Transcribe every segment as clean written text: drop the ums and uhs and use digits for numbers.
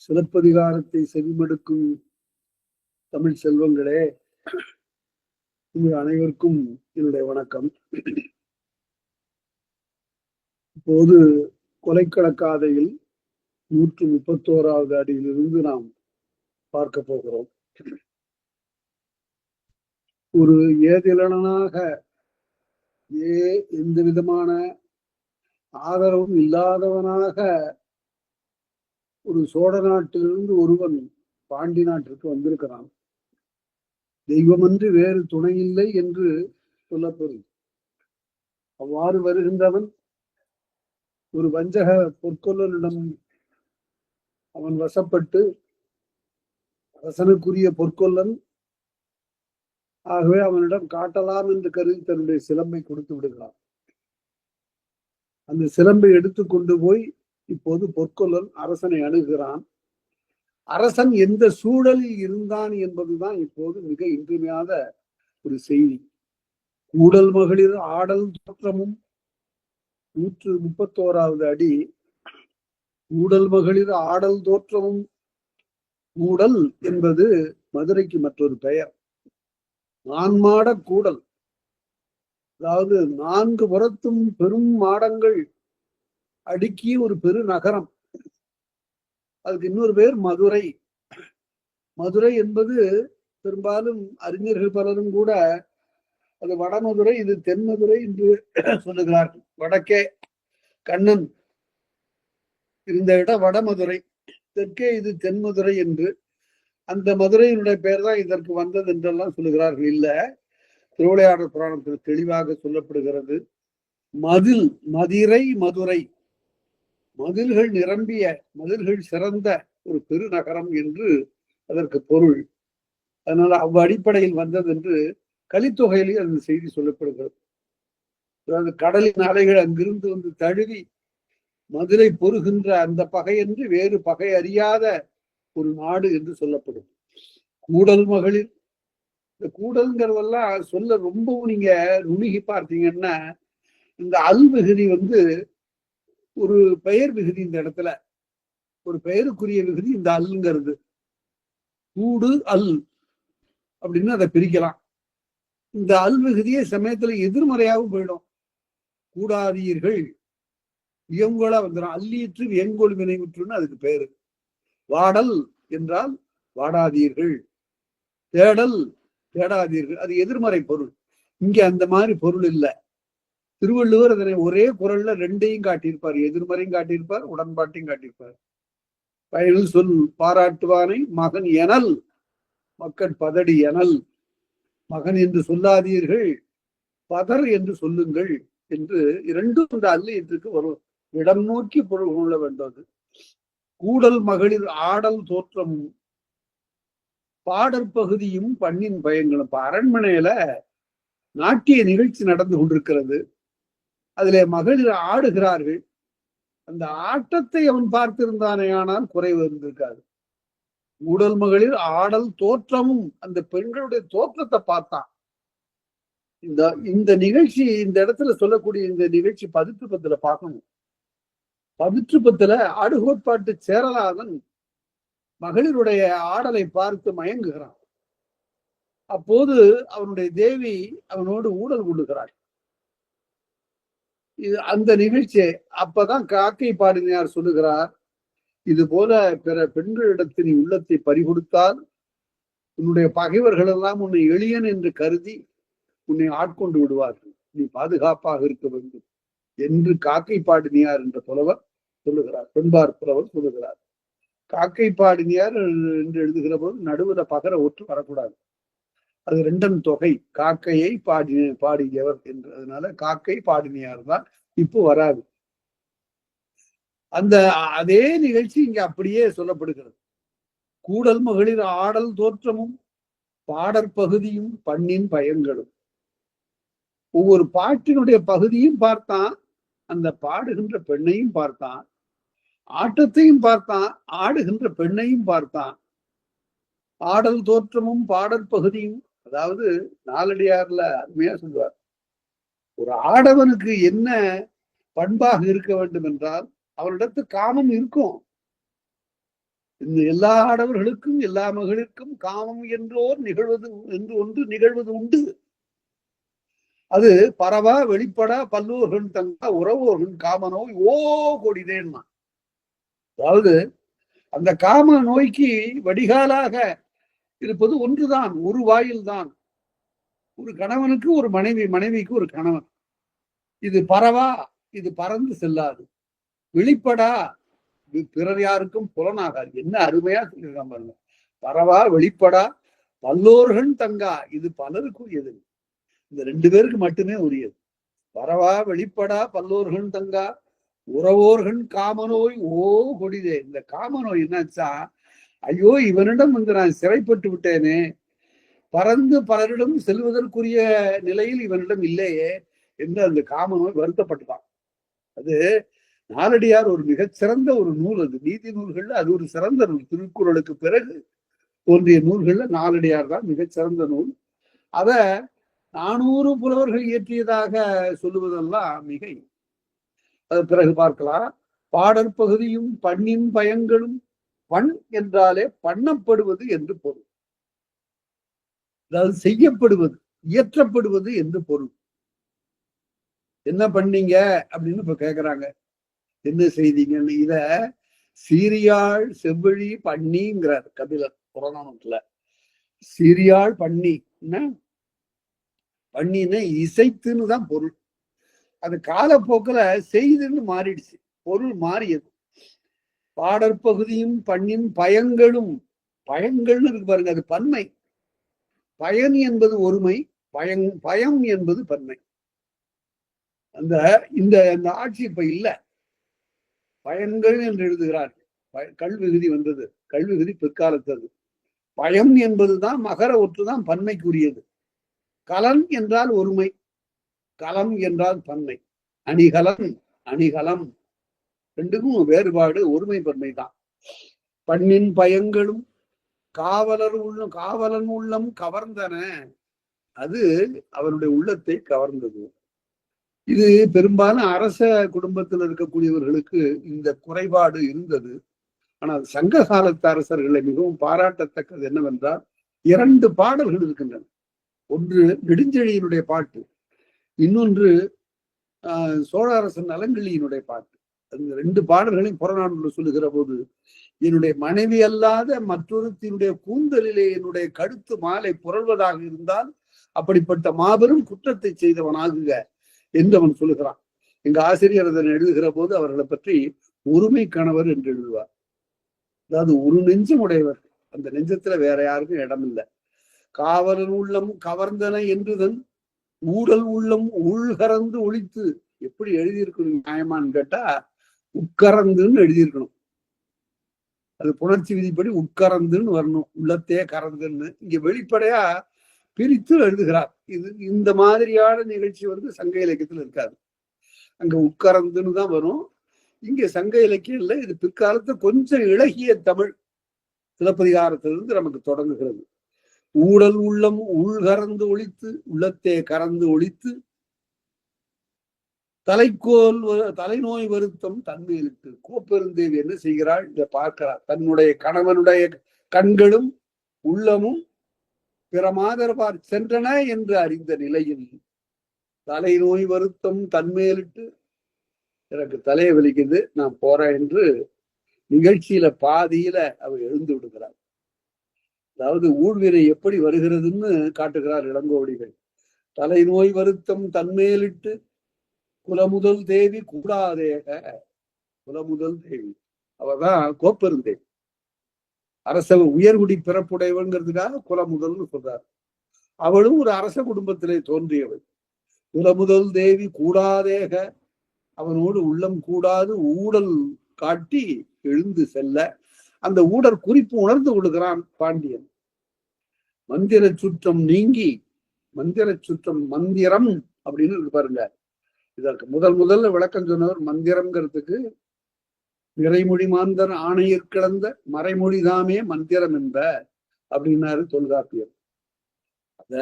சிலப்பதிகாரத்தை செவிமடுக்கும் தமிழ் செல்வங்களே, உங்கள் அனைவருக்கும் என்னுடைய வணக்கம். இப்போது கொலைக்கடக்காதையில் 131வது அடியிலிருந்து நாம் பார்க்க போகிறோம். ஒரு ஏதிலனாக எந்த விதமான ஆதரவும் இல்லாதவனாக ஒரு சோழ நாட்டிலிருந்து ஒருவன் பாண்டி நாட்டிற்கு வந்திருக்கிறான். தெய்வமன்றி வேறு துணை இல்லை என்று சொல்லப்படும். அவ்வாறு வருகின்றவன் ஒரு வஞ்சக பொற்கொல்லனிடம் அவன் வசப்பட்டு, அரசனுக்குரிய பொற்கொல்லன் ஆகவே அவனிடம் காட்டலாம் என்று கருதி தன்னுடைய சிலம்பை கொடுத்து விடுகிறான். அந்த சிலம்பை எடுத்துக்கொண்டு போய் இப்போது பொற்கொல்லன் அரசனை அணுகிறான். அரசன் எந்த சூழலில் இருந்தான் என்பதுதான் இப்போது மிக இன்றியமையாத ஒரு செய்தி. கூடல் மகளிர் ஆடல் தோற்றமும் 131வது அடி. கூடல் மகளிர் ஆடல் தோற்றமும். கூடல் என்பது மதுரைக்கு மற்றொரு பெயர். நான்மாட கூடல், அதாவது 4 புறத்தும் பெரும் மாடங்கள் அடுக்கிய ஒரு பெரு நகரம். அதுக்கு இன்னொரு பேர் மதுரை. மதுரை என்பது பெரும்பாலும் அறிஞர்கள் பலரும் கூட அது வடமதுரை, இது தென்மதுரை என்று சொல்லுகிறார்கள். வடக்கே கண்ணன் இருந்த இடம் வடமதுரை, தெற்கே இது தென்மதுரை என்று. அந்த மதுரையினுடைய பெயர் தான் இதற்கு வந்தது என்றெல்லாம் சொல்லுகிறார்கள். இல்ல, திருவிளையாடல் புராணத்தில் தெளிவாக சொல்லப்படுகிறது. மதில், மதிரை, மதுரை, மதில்கள் நிரம்பிய, மதில்கள் சிறந்த ஒரு பெருநகரம் என்று அதற்கு பொருள். அதனால அவ்வடிப்படையில் வந்தது என்று கலித்தொகையிலே அந்த செய்தி சொல்லப்படுகிறது. அதாவது கடலின் அலைகள் அங்கிருந்து வந்து தழுவி மதுரை பொறுகின்ற அந்த பகை என்று வேறு பகை அறியாத ஒரு நாடு என்று சொல்லப்படும். கூடல் மகளிர், இந்த கூடல்ங்கிறதெல்லாம் சொல்ல ரொம்பவும் நீங்க நுணுகி பார்த்தீங்கன்னா, இந்த அல் விகுதி ஒரு பெயர் விகுதி. இந்த இடத்துல ஒரு பெயருக்குரிய விகுதி இந்த அல்ங்கிறது. கூடு அல் அப்படின்னு அதை பிரிக்கலாம். இந்த அல் விகுதியை சமயத்துல எதிர்மறையாகவும் போயிடும். கூடாதீர்கள் வியங்கோலா வந்துடும். அல்லீற்று வியங்கோல் வினைவுற்றுன்னு அதுக்கு பேரு. வாடல் என்றால் வாடாதீர்கள், தேடல் தேடாதீர்கள், அது எதிர்மறை பொருள். இங்க அந்த மாதிரி பொருள் இல்லை. திருவள்ளுவர் அதனை ஒரே குரல்ல ரெண்டையும் காட்டியிருப்பார். எதிர்மறையும் காட்டியிருப்பார், உடன்பாட்டையும் காட்டியிருப்பார். பயனில் சொல் பாராட்டுவானை மகன் எனல், மக்கள் பதடி எனல். மகன் என்று சொல்லாதீர்கள், பதர் என்று சொல்லுங்கள் என்று இரண்டும் இந்த அல்லியத்துக்கு ஒரு இடம் நோக்கி பொருள் கொள்ள வேண்டும். கூடல் மகளிர் ஆடல் தோற்றமும் பாடற்பகுதியும் பண்ணின் பயங்களும். இப்ப அரண்மனையில நாட்டிய நிகழ்ச்சி நடந்து கொண்டிருக்கிறது. அதிலே மகளிர் ஆடுகிறார்கள். அந்த ஆட்டத்தை அவன் பார்த்திருந்தானே ஆனால் குறைவு இருந்திருக்காது. கூடல் மகளிர் ஆடல் தோற்றமும், அந்த பெண்களுடைய தோற்றத்தை பார்த்தான். இந்த நிகழ்ச்சி, இந்த இடத்துல சொல்லக்கூடிய இந்த நிகழ்ச்சி பதிற்றுப்பத்துல பார்க்கணும். பதிற்றுப்பத்துல ஆடுகோட்பாட்டு சேரலாதன் மகளிருடைய ஆடலை பார்த்து மயங்குகிறான். அப்போது அவனுடைய தேவி அவனோடு ஊடல் கொள்ளுகிறாள். இது அந்த நிகழ்ச்சி. அப்பதான் காக்கை பாடினார் சொல்லுகிறார், இது போல பிற பெண்களிடத்தில் நீ உள்ளத்தை பறிகொடுத்தால் உன்னுடைய பகைவர்கள் எல்லாம் உன்னை எளியன் என்று கருதி உன்னை ஆட்கொண்டு விடுவார்கள். நீ பாதுகாப்பாக இருக்க வேண்டும் என்று காக்கை பாடினியார் என்ற புலவர் சொல்லுகிறார். பெண்பார் புலவர் சொல்லுகிறார். காக்கை பாடினியார் என்று எழுதுகிற போது நடுவுல பகர ஒற்று வரக்கூடாது. அது 2ம் தொகை. காக்கையை பாடியவர் என்று. அதனால காக்கை பாடினியார் தான் இப்போ வராது. அதே நிகழ்ச்சி இங்க அப்படியே சொல்லப்படுகிறது. கூடல் மகளிர் ஆடல் தோற்றமும் பாடற்பகுதியும் பண்ணின் பயன்களும். ஒவ்வொரு பாட்டினுடைய பகுதியும் பார்த்தான், அந்த பாடுகின்ற பெண்ணையும் பார்த்தான், ஆட்டத்தையும் பார்த்தான், ஆடுகின்ற பெண்ணையும் பார்த்தான். ஆடல் தோற்றமும் பாடற்பகுதியும், அதாவது நாலடியார்ல அருமையா சொல்லுவார், ஒரு ஆடவனுக்கு என்ன பண்பாக இருக்க வேண்டும் என்றால் அவனிடத்து காமம் இருக்கும். இந்த எல்லா ஆடவர்களுக்கும் எல்லா மகளிருக்கும் காமம் என்றோர் நிகழ்வது என்று ஒன்று நிகழ்வது உண்டு. அது பரவா வெளிப்படா பல்லூர்கள் தங்கா உறவோர்கள் காம நோய் கொடிதேன்னா. அதாவது அந்த காம நோய்க்கு வடிகாலாக இருப்பது ஒன்றுதான், ஒரு வாயில் தான். ஒரு கணவனுக்கு ஒரு மனைவி, மனைவிக்கு ஒரு கணவன். இது பரவா, இது பறந்து செல்லாது. வெளிப்படா, பிறர் யாருக்கும் புலனாகாது. என்ன அருமையா சொல்லியிருக்கான் பாருங்க. பரவா வெளிப்படா பல்லோர்கள் தங்கா, இது பலருக்குரியது. இந்த 2 பேருக்கு மட்டுமே உரியது. பரவா வெளிப்படா பல்லோர்கள் தங்கா உறவோர்கள் காமநோய் கொடிதே. இந்த காமநோய் என்னாச்சா, ஐயோ இவனிடம் வந்து நான் சிறைப்பட்டு விட்டேனே, பறந்து பலரிடம் செல்வதற்குரிய நிலையில் இவனிடம் இல்லையே என்று அந்த காமநோய் வருத்தப்பட்டுதான். அது நாலடியார் ஒரு மிகச்சிறந்த ஒரு நூல். அது நீதி நூல்கள்ல அது ஒரு சிறந்த நூல். திருக்குறளுக்கு பிறகு தோன்றிய நூல்கள்ல நாலடியார் தான் மிகச்சிறந்த நூல். அத 400 புலவர்கள் இயற்றியதாக சொல்லுவதெல்லாம் மிகை. அது பிறகு பார்க்கலாம். பாடற்பகுதியும் பண்ணின் பயங்களும், பண் என்றாலே பண்ணப்படுவது என்று பொருள். அதாவது செய்யப்படுவது, இயற்றப்படுவது என்று பொருள். என்ன பண்ணீங்க அப்படின்னு இப்ப கேக்குறாங்க. என்ன செய்தீங்கன்னு. இத சீரியாழ் செவ்வழி பண்ணிங்கிறார் கபிலர் புறநானூற்றுல. சீரியாழ் பண்ணி பண்ணின இசைத்துன்னு தான் பொருள். அது காலப்போக்கில் செய்துன்னு மாறிடுச்சு, பொருள் மாறியது. பாடற்பகுதியும் பண்ணின் பயங்களும், பயங்கள்னு இருக்கு பாருங்க, அது பன்மை. பயன் என்பது ஒருமை, பயம் என்பது பன்மை. அந்த இந்த ஆட்சி இப்ப இல்ல. பயன்கள் என்று எழுதுகிறார்கள். கல்விகுதி வந்தது, கல்விகுதி பிற்காலத்தது. பயம் என்பதுதான் மகர ஒற்றுதான் பன்மைக்குரியது. கலன் என்றால் ஒருமை, களம் என்றால் பன்மை. அணிகலன், அணிகலம் ரெண்டுக்கும் வேறுபாடு, ஒருமை பன்மை தான். பண்ணின் பயங்களும் காவலன் உள்ளம் கவர்ந்தன. அது அவருடைய உள்ளத்தை கவர்ந்தது. இது பெரும்பாலும் அரச குடும்பத்தில் இருக்கக்கூடியவர்களுக்கு இந்த குறைபாடு இருந்தது. ஆனால் சங்க காலத்து அரசர்களை மிகவும் பாராட்டத்தக்கது என்னவென்றால் 2 பாடல்கள் இருக்கின்றன. ஒன்று நெடுஞ்செழியனுடைய பாட்டு, இன்னொன்று சோழ அரசன் நலங்கிள்ளியினுடைய பாட்டு. அந்த 2 பாடல்களையும் புறநானூறு சொல்லுகிற போது, என்னுடைய மனைவி அல்லாத மற்றொருத்தினுடைய கூந்தலிலே என்னுடைய கழுத்து மாலை புரள்வதாக இருந்தால் அப்படிப்பட்ட மாபெரும் குற்றத்தை செய்தவனாகுக என்று அவன் சொல்லுகிறான். எங்க ஆசிரியர் அதனை எழுதுகிற போது அவர்களை பற்றி ஒருமை கணவர் என்று எழுதுவார். அதாவது ஒரு நெஞ்சம் உடையவர், அந்த நெஞ்சத்துல வேற யாருக்கும் இடம் இல்லை. காவலன் உள்ளம் கவர்ந்தன என்றுதன் ஊடல் உள்ளம் உள்கறந்து ஒழித்து. எப்படி எழுதியிருக்கணும் நியாயமான்னு கேட்டா, உட்கறந்துன்னு எழுதியிருக்கணும். அது புணர்ச்சி விதிப்படி உட்கறந்துன்னு வரணும், உள்ளத்தே கறந்துன்னு. இங்க வெளிப்படையா பிரித்து எழுதுகிறார். இது இந்த மாதிரியான நிகழ்ச்சி வந்து சங்க இலக்கியத்தில் இருக்காது. அங்க உட்கறந்துன்னு தான் வரும். இங்க சங்க இலக்கியம் இல்லை. இது பிற்காலத்து கொஞ்சம் இளகிய தமிழ் சிலப்பதிகாரத்திலிருந்து நமக்கு தொடங்குகிறது. ஊடல் உள்ளம் உள்கறந்து ஒழித்து, உள்ளத்தே கறந்து ஒழித்து, தலைநோய் வருத்தம் தன்மையிலிட்டு. கோப்பெருந்தேவி என்ன செய்கிறாள், இதை பார்க்கிறார். தன்னுடைய கணவனுடைய கண்களும் உள்ளமும் பிற மாதர்பார் சென்றன என்று அறிந்த நிலையில் தலைநோய் வருத்தம் தன்மையிலிட்டு, எனக்கு தலையை வலிக்குது நான் போறேன் என்று நிகழ்ச்சியில பாதியில அவர் எழுந்து விடுகிறார். அதாவது ஊழ்வினை எப்படி வருகிறதுன்னு காட்டுகிறார் இளங்கோவடிகள். தலைநோய் வருத்தம் தன்மேலிட்டு குலமுதல் தேவி கூடாதேக. குலமுதல் தேவி அவர்தான் கோப்பெருந்தேவி. அரச உயர்குடி பிறப்புடையவங்கிறதுக்காக குலமுதல்னு சொல்றார். அவளும் ஒரு அரச குடும்பத்திலே தோன்றியவள். குலமுதல் தேவி கூடாதேக, அவனோடு உள்ளம் கூடாது ஊடல் காட்டி எழுந்து செல்ல, அந்த ஊடல் குறிப்பு உணர்ந்து கொள்கிறான் பாண்டியன். மந்திர சுற்றம் நீங்கி, மந்திர சுற்றம் மந்திரம் அப்படின்னு பாருங்க. இதற்கு முதல்ல விளக்கம் சொன்னவர் மந்திரம்ங்கிறதுக்கு நிறைமொழி மாந்தர் ஆணையர் கிளந்த மறைமொழிதாமே மந்திரம் என்ப அப்படின்னாரு தொல்காப்பியர். அத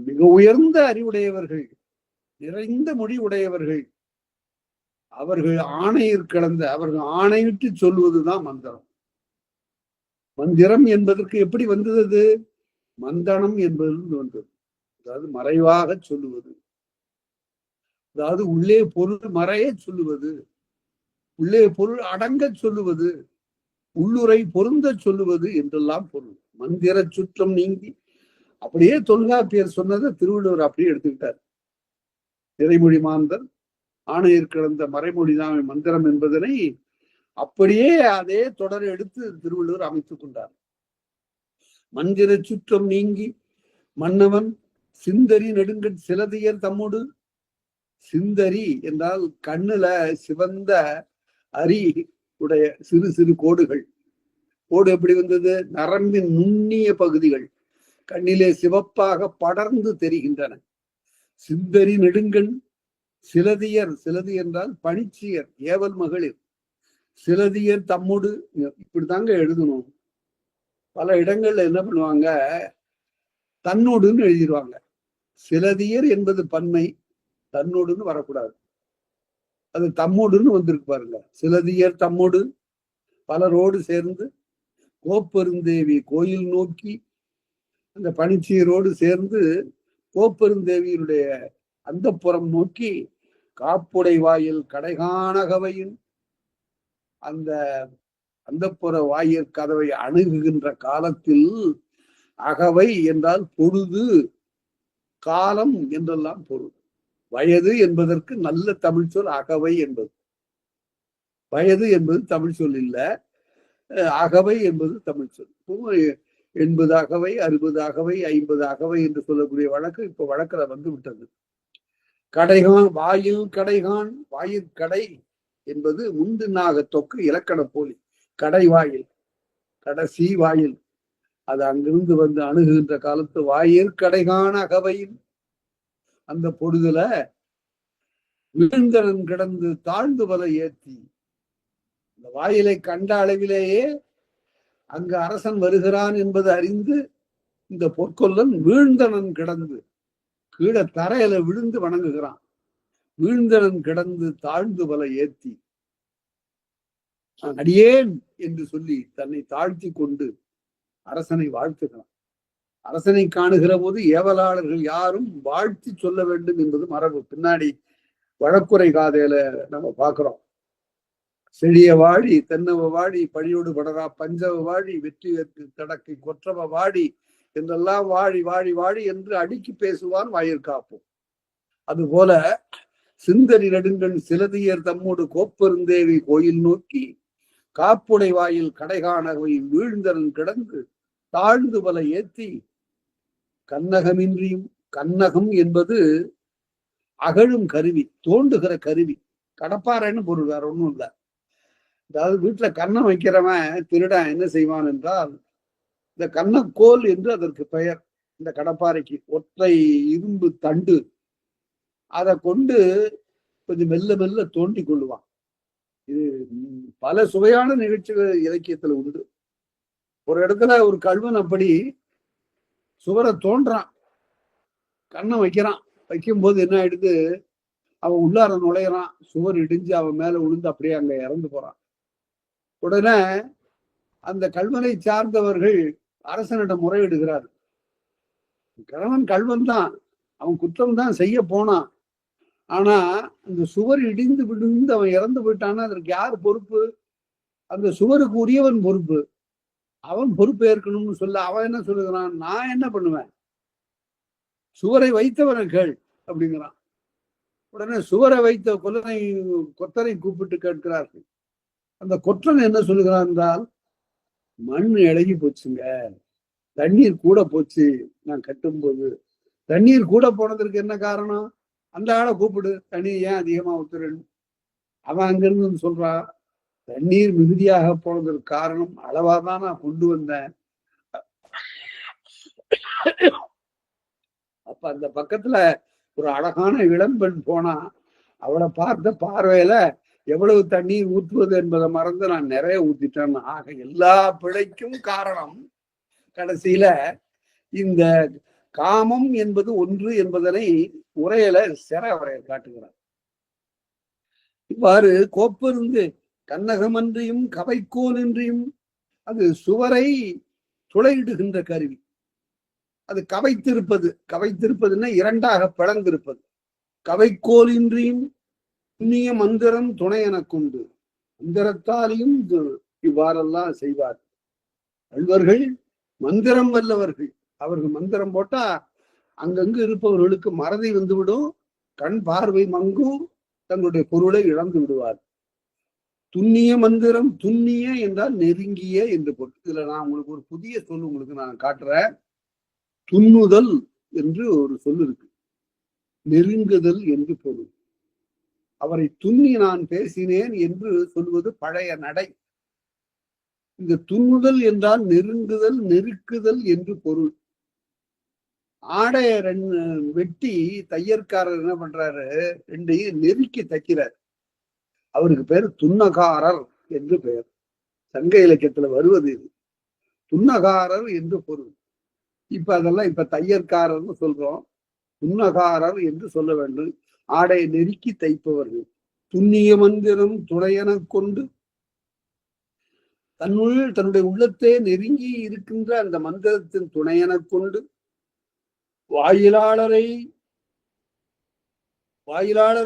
மிக உயர்ந்த அறிவுடையவர்கள், நிறைந்த மொழி உடையவர்கள், அவர்கள் ஆணையில் கிடந்த அவர்கள் ஆணையிட்டு சொல்வதுதான் மந்திரம். மந்திரம் என்பதற்கு எப்படி வந்தது? மந்தனம் என்பது வந்தது. அதாவது மறைவாக சொல்லுவது, அதாவது உள்ளே பொருள் மறைய சொல்லுவது, உள்ளே பொருள் அடங்க சொல்லுவது, உள்ளுரை பொருந்த சொல்லுவது என்றெல்லாம் பொருள். மந்திர சுற்றம் நீங்கி, அப்படியே தொல்காப்பியர் சொன்னதை திருவள்ளுவர் அப்படியே எடுத்துக்கிட்டார். நிறைமொழி மாந்தர் ஆணையர் கிடந்த மறைமொழிதான் மந்திரம் என்பதனை அப்படியே அதே தொடர் எடுத்து திருவள்ளுவர் அமைத்துக் கொண்டார். மந்திர சுற்றம் நீங்கி மன்னவன் சிந்தரி நெடுங்கட் சிலதியர் தம்மோடு. சிந்தரி என்றால் கண்ணுல சிவந்த அரி உடைய சிறு சிறு கோடுகள். கோடு எப்படி வந்தது? நரம்பின் நுண்ணிய பகுதிகள் கண்ணிலே சிவப்பாக படர்ந்து தெரிகின்றன. சிந்தரி நெடுங்கண் சிலதியர், சிலதி என்றால் பணிச்சியர், ஏவல் மகளிர். சிலதியர் தம்மோடு, இப்படித்தாங்க எழுதணும். பல இடங்கள்ல என்ன பண்ணுவாங்க, தன்னோடுன்னு எழுதிடுவாங்க. சிலதியர் என்பது பன்மை, தன்னோடுன்னு வரக்கூடாது. அது தம்மோடுன்னு வந்திருக்கு பாருங்க. சிலதியர் தம்மோடு பலரோடு சேர்ந்து கோப்பெருந்தேவி கோயில் நோக்கி, அந்த பணிச்சியரோடு சேர்ந்து கோப்பெருந்தேவியினுடைய அந்த புறம் நோக்கி காப்புடை வாயில் கடைகாணகவையின், அந்த அந்த புற வாயில் கதவை அணுகுகின்ற காலத்தில், அகவை என்றால் பொழுது, காலம் என்றெல்லாம் பொருள். வயது என்பதற்கு நல்ல தமிழ் சொல் அகவை என்பது. வயது என்பது தமிழ் சொல் இல்ல, அகவை என்பது தமிழ் சொல். 80 அகவை, 60 அகவை, 50 அகவை என்று சொல்லக்கூடிய வழக்கு இப்ப வழக்குல வந்து விட்டது. கடைகான் வாயில் கடைகான், வாயில் கடை என்பது முந்தினாக தொக்கு இலக்கண போலி. கடை வாயில், கடைசி வாயில், அது அங்கிருந்து வந்து அணுகுகின்ற காலத்து வாயில் கடைகான அகவையில், அந்த பொழுதுல விழுந்தனன் கிடந்து தாழ்ந்து வல ஏத்தி, இந்த வாயிலை கண்ட அளவிலேயே அங்கு அரசன் வருகிறான் என்பது அறிந்து இந்த பொற்கொல்லன் வீழ்ந்தனன் கிடந்து, கீழே தரையில விழுந்து வணங்குகிறான். வீழ்ந்தனன் கிடந்து தாழ்ந்து வல ஏத்தி, அடியேன் என்று சொல்லி தன்னை தாழ்த்தி கொண்டு அரசனை வாழ்த்துகிறான். அரசனை காணுகிற போது ஏவலாளர்கள் யாரும் வாழ்த்தி சொல்ல வேண்டும் என்பது மரபு. பின்னாடி வழக்குரை காதையில நம்ம பார்க்கிறோம். செழிய வாழி தென்னவ வாழி பழியோடு படரா பஞ்சவ வாழி வெற்றி வெற்றி தடக்கை கொற்றவ வாழி என்றெல்லாம் வாழி வாழி வாழி என்று அடுக்கி பேசுவான் வாயிற்காப்போம். அதுபோல சிந்தரி நெடுங்கண் சிலதியர் தம்மோடு கோப்பெருந்தேவி கோயில் நோக்கி காப்புடை வாயில் கடைகாணவை வீழ்ந்தரன் கிடந்து தாழ்ந்து பல ஏத்தி, கண்ணகமின்றியும், கண்ணகம் என்பது அகழும் கருவி, தோண்டுகிற கருவி. கடப்பாறைன்னு பொருள், வேற ஒண்ணும் இல்லை. அதாவது வீட்டுல கண்ணம் வைக்கிறவன் திருடன் என்ன செய்வான் என்றால், இந்த கண்ணக்கோல் என்று அதற்கு பெயர். இந்த கடப்பாறைக்கு ஒற்றை இரும்பு தண்டு, அதை கொண்டு கொஞ்சம் மெல்ல மெல்ல தோண்டி கொள்ளுவான். இது பல சுவையான நிகழ்ச்சிகள் இலக்கியத்துல உண்டு. ஒரு இடத்துல ஒரு கல்வன் அப்படி சுவரை தோன்றான், கண்ணை வைக்கிறான். வைக்கும் போது என்ன ஆயிடுது, அவன் உள்ளார நுழையிறான், சுவர் இடிஞ்சு அவன் மேல விழுந்து அப்படியே அங்க இறந்து போறான். உடனே அந்த கல்வனை சார்ந்தவர்கள் அரசனிடம் முறையிடுகிறார். கணவன் கல்வன் தான், அவன் குற்றம் தான் செய்ய போனான். ஆனா அந்த சுவர் இடிந்து விழுந்து அவன் இறந்து போயிட்டான்னா அதற்கு யார் பொறுப்பு? அந்த சுவருக்கு உரியவன் பொறுப்பு. அவன் பொறுப்பு ஏற்கணும்னு சொல்ல அவன் என்ன சொல்லுகிறான், நான் என்ன பண்ணுவேன், சுவரை வைத்தவனை கேள் அப்படிங்கிறான். உடனே சுவரை வைத்த கொத்தனை கூப்பிட்டு கேட்கிறார்கள். அந்த கொற்றன் என்ன சொல்லுகிறான் என்றால், மண் இழகி போச்சுங்க, தண்ணீர் கூட போச்சு. நான் கட்டும்போது தண்ணீர் கூட போனதற்கு என்ன காரணம்? அந்த ஆளை கூப்பிடு, தண்ணீர் ஏன் அதிகமா ஊத்துறேன்னு. அவன் அங்கிருந்து சொல்றான், தண்ணீர் மிகுதியாக போனதற்கு காரணம் அளவாதான் நான் கொண்டு வந்தேன். அப்ப அந்த பக்கத்துல ஒரு அழகான இளம்பெண் போனா, அவளை பார்த்த பார்வையில எவ்வளவு தண்ணீர் ஊற்றுவது என்பதை மறந்து நான் நிறைய ஊத்திட்டேன். ஆக எல்லா பிழைக்கும் காரணம் கடைசியில இந்த காமம் என்பது ஒன்று என்பதனை உரையில சிற வரைய காட்டுகிறார். இவ்வாறு கோப்பருந்து கண்ணகமன்றியும் கவைக்கோல் இன்றியும் அது சுவரை துளையிடுகின்ற கருவி. அது கவைத்திருப்பதுன்னா இரண்டாக பிளந்திருப்பது. கவைக்கோல் இன்றியும் புண்ணிய மந்திரம் துணை எனக் கொண்டு மந்திரத்தாலையும் இவ்வாறெல்லாம் செய்வார். அல்வர்கள் மந்திரம் வல்லவர்கள். அவர்கள் மந்திரம் போட்டா அங்கங்கு இருப்பவர்களுக்கு மறதி வந்துவிடும், கண் பார்வை மங்கும், தங்களுடைய பொருளை இழந்து விடுவார். துண்ணிய மந்திரம், துண்ணிய என்றால் நெருங்கிய என்று பொருள். இதுல நான் உங்களுக்கு ஒரு புதிய சொல் உங்களுக்கு நான் காட்டுறேன். துண்ணுதல் என்று ஒரு சொல் இருக்கு, நெருங்குதல் என்று பொருள். அவரை துண்ணி நான் பேசினேன் என்று சொல்வது பழைய நடை. இந்த துண்ணுதல் என்றால் நெருங்குதல், நெருக்குதல் என்று பொருள். ஆடைய வெட்டி தையற்காரர் என்ன பண்றாரு, ரெண்டையும் நெருக்கி தைக்கிறார். அவருக்கு பேர் துன்னகாரர் என்று பெயர். சங்க இலக்கியத்துல வருவது இது, துன்னகாரர் என்று பொருள். இப்ப அதெல்லாம் இப்ப தையற்காரர்னு சொல்றோம், துன்னகாரர் என்று சொல்ல வேண்டும். ஆடையை நெருக்கி தைப்பவர்கள். துண்ணிய மந்திரம் துணையென கொண்டு தன்னுடைய உள்ளத்தே நெருங்கி இருக்கின்ற அந்த மந்திரத்தின் துணையென கொண்டு வாயிலாளரை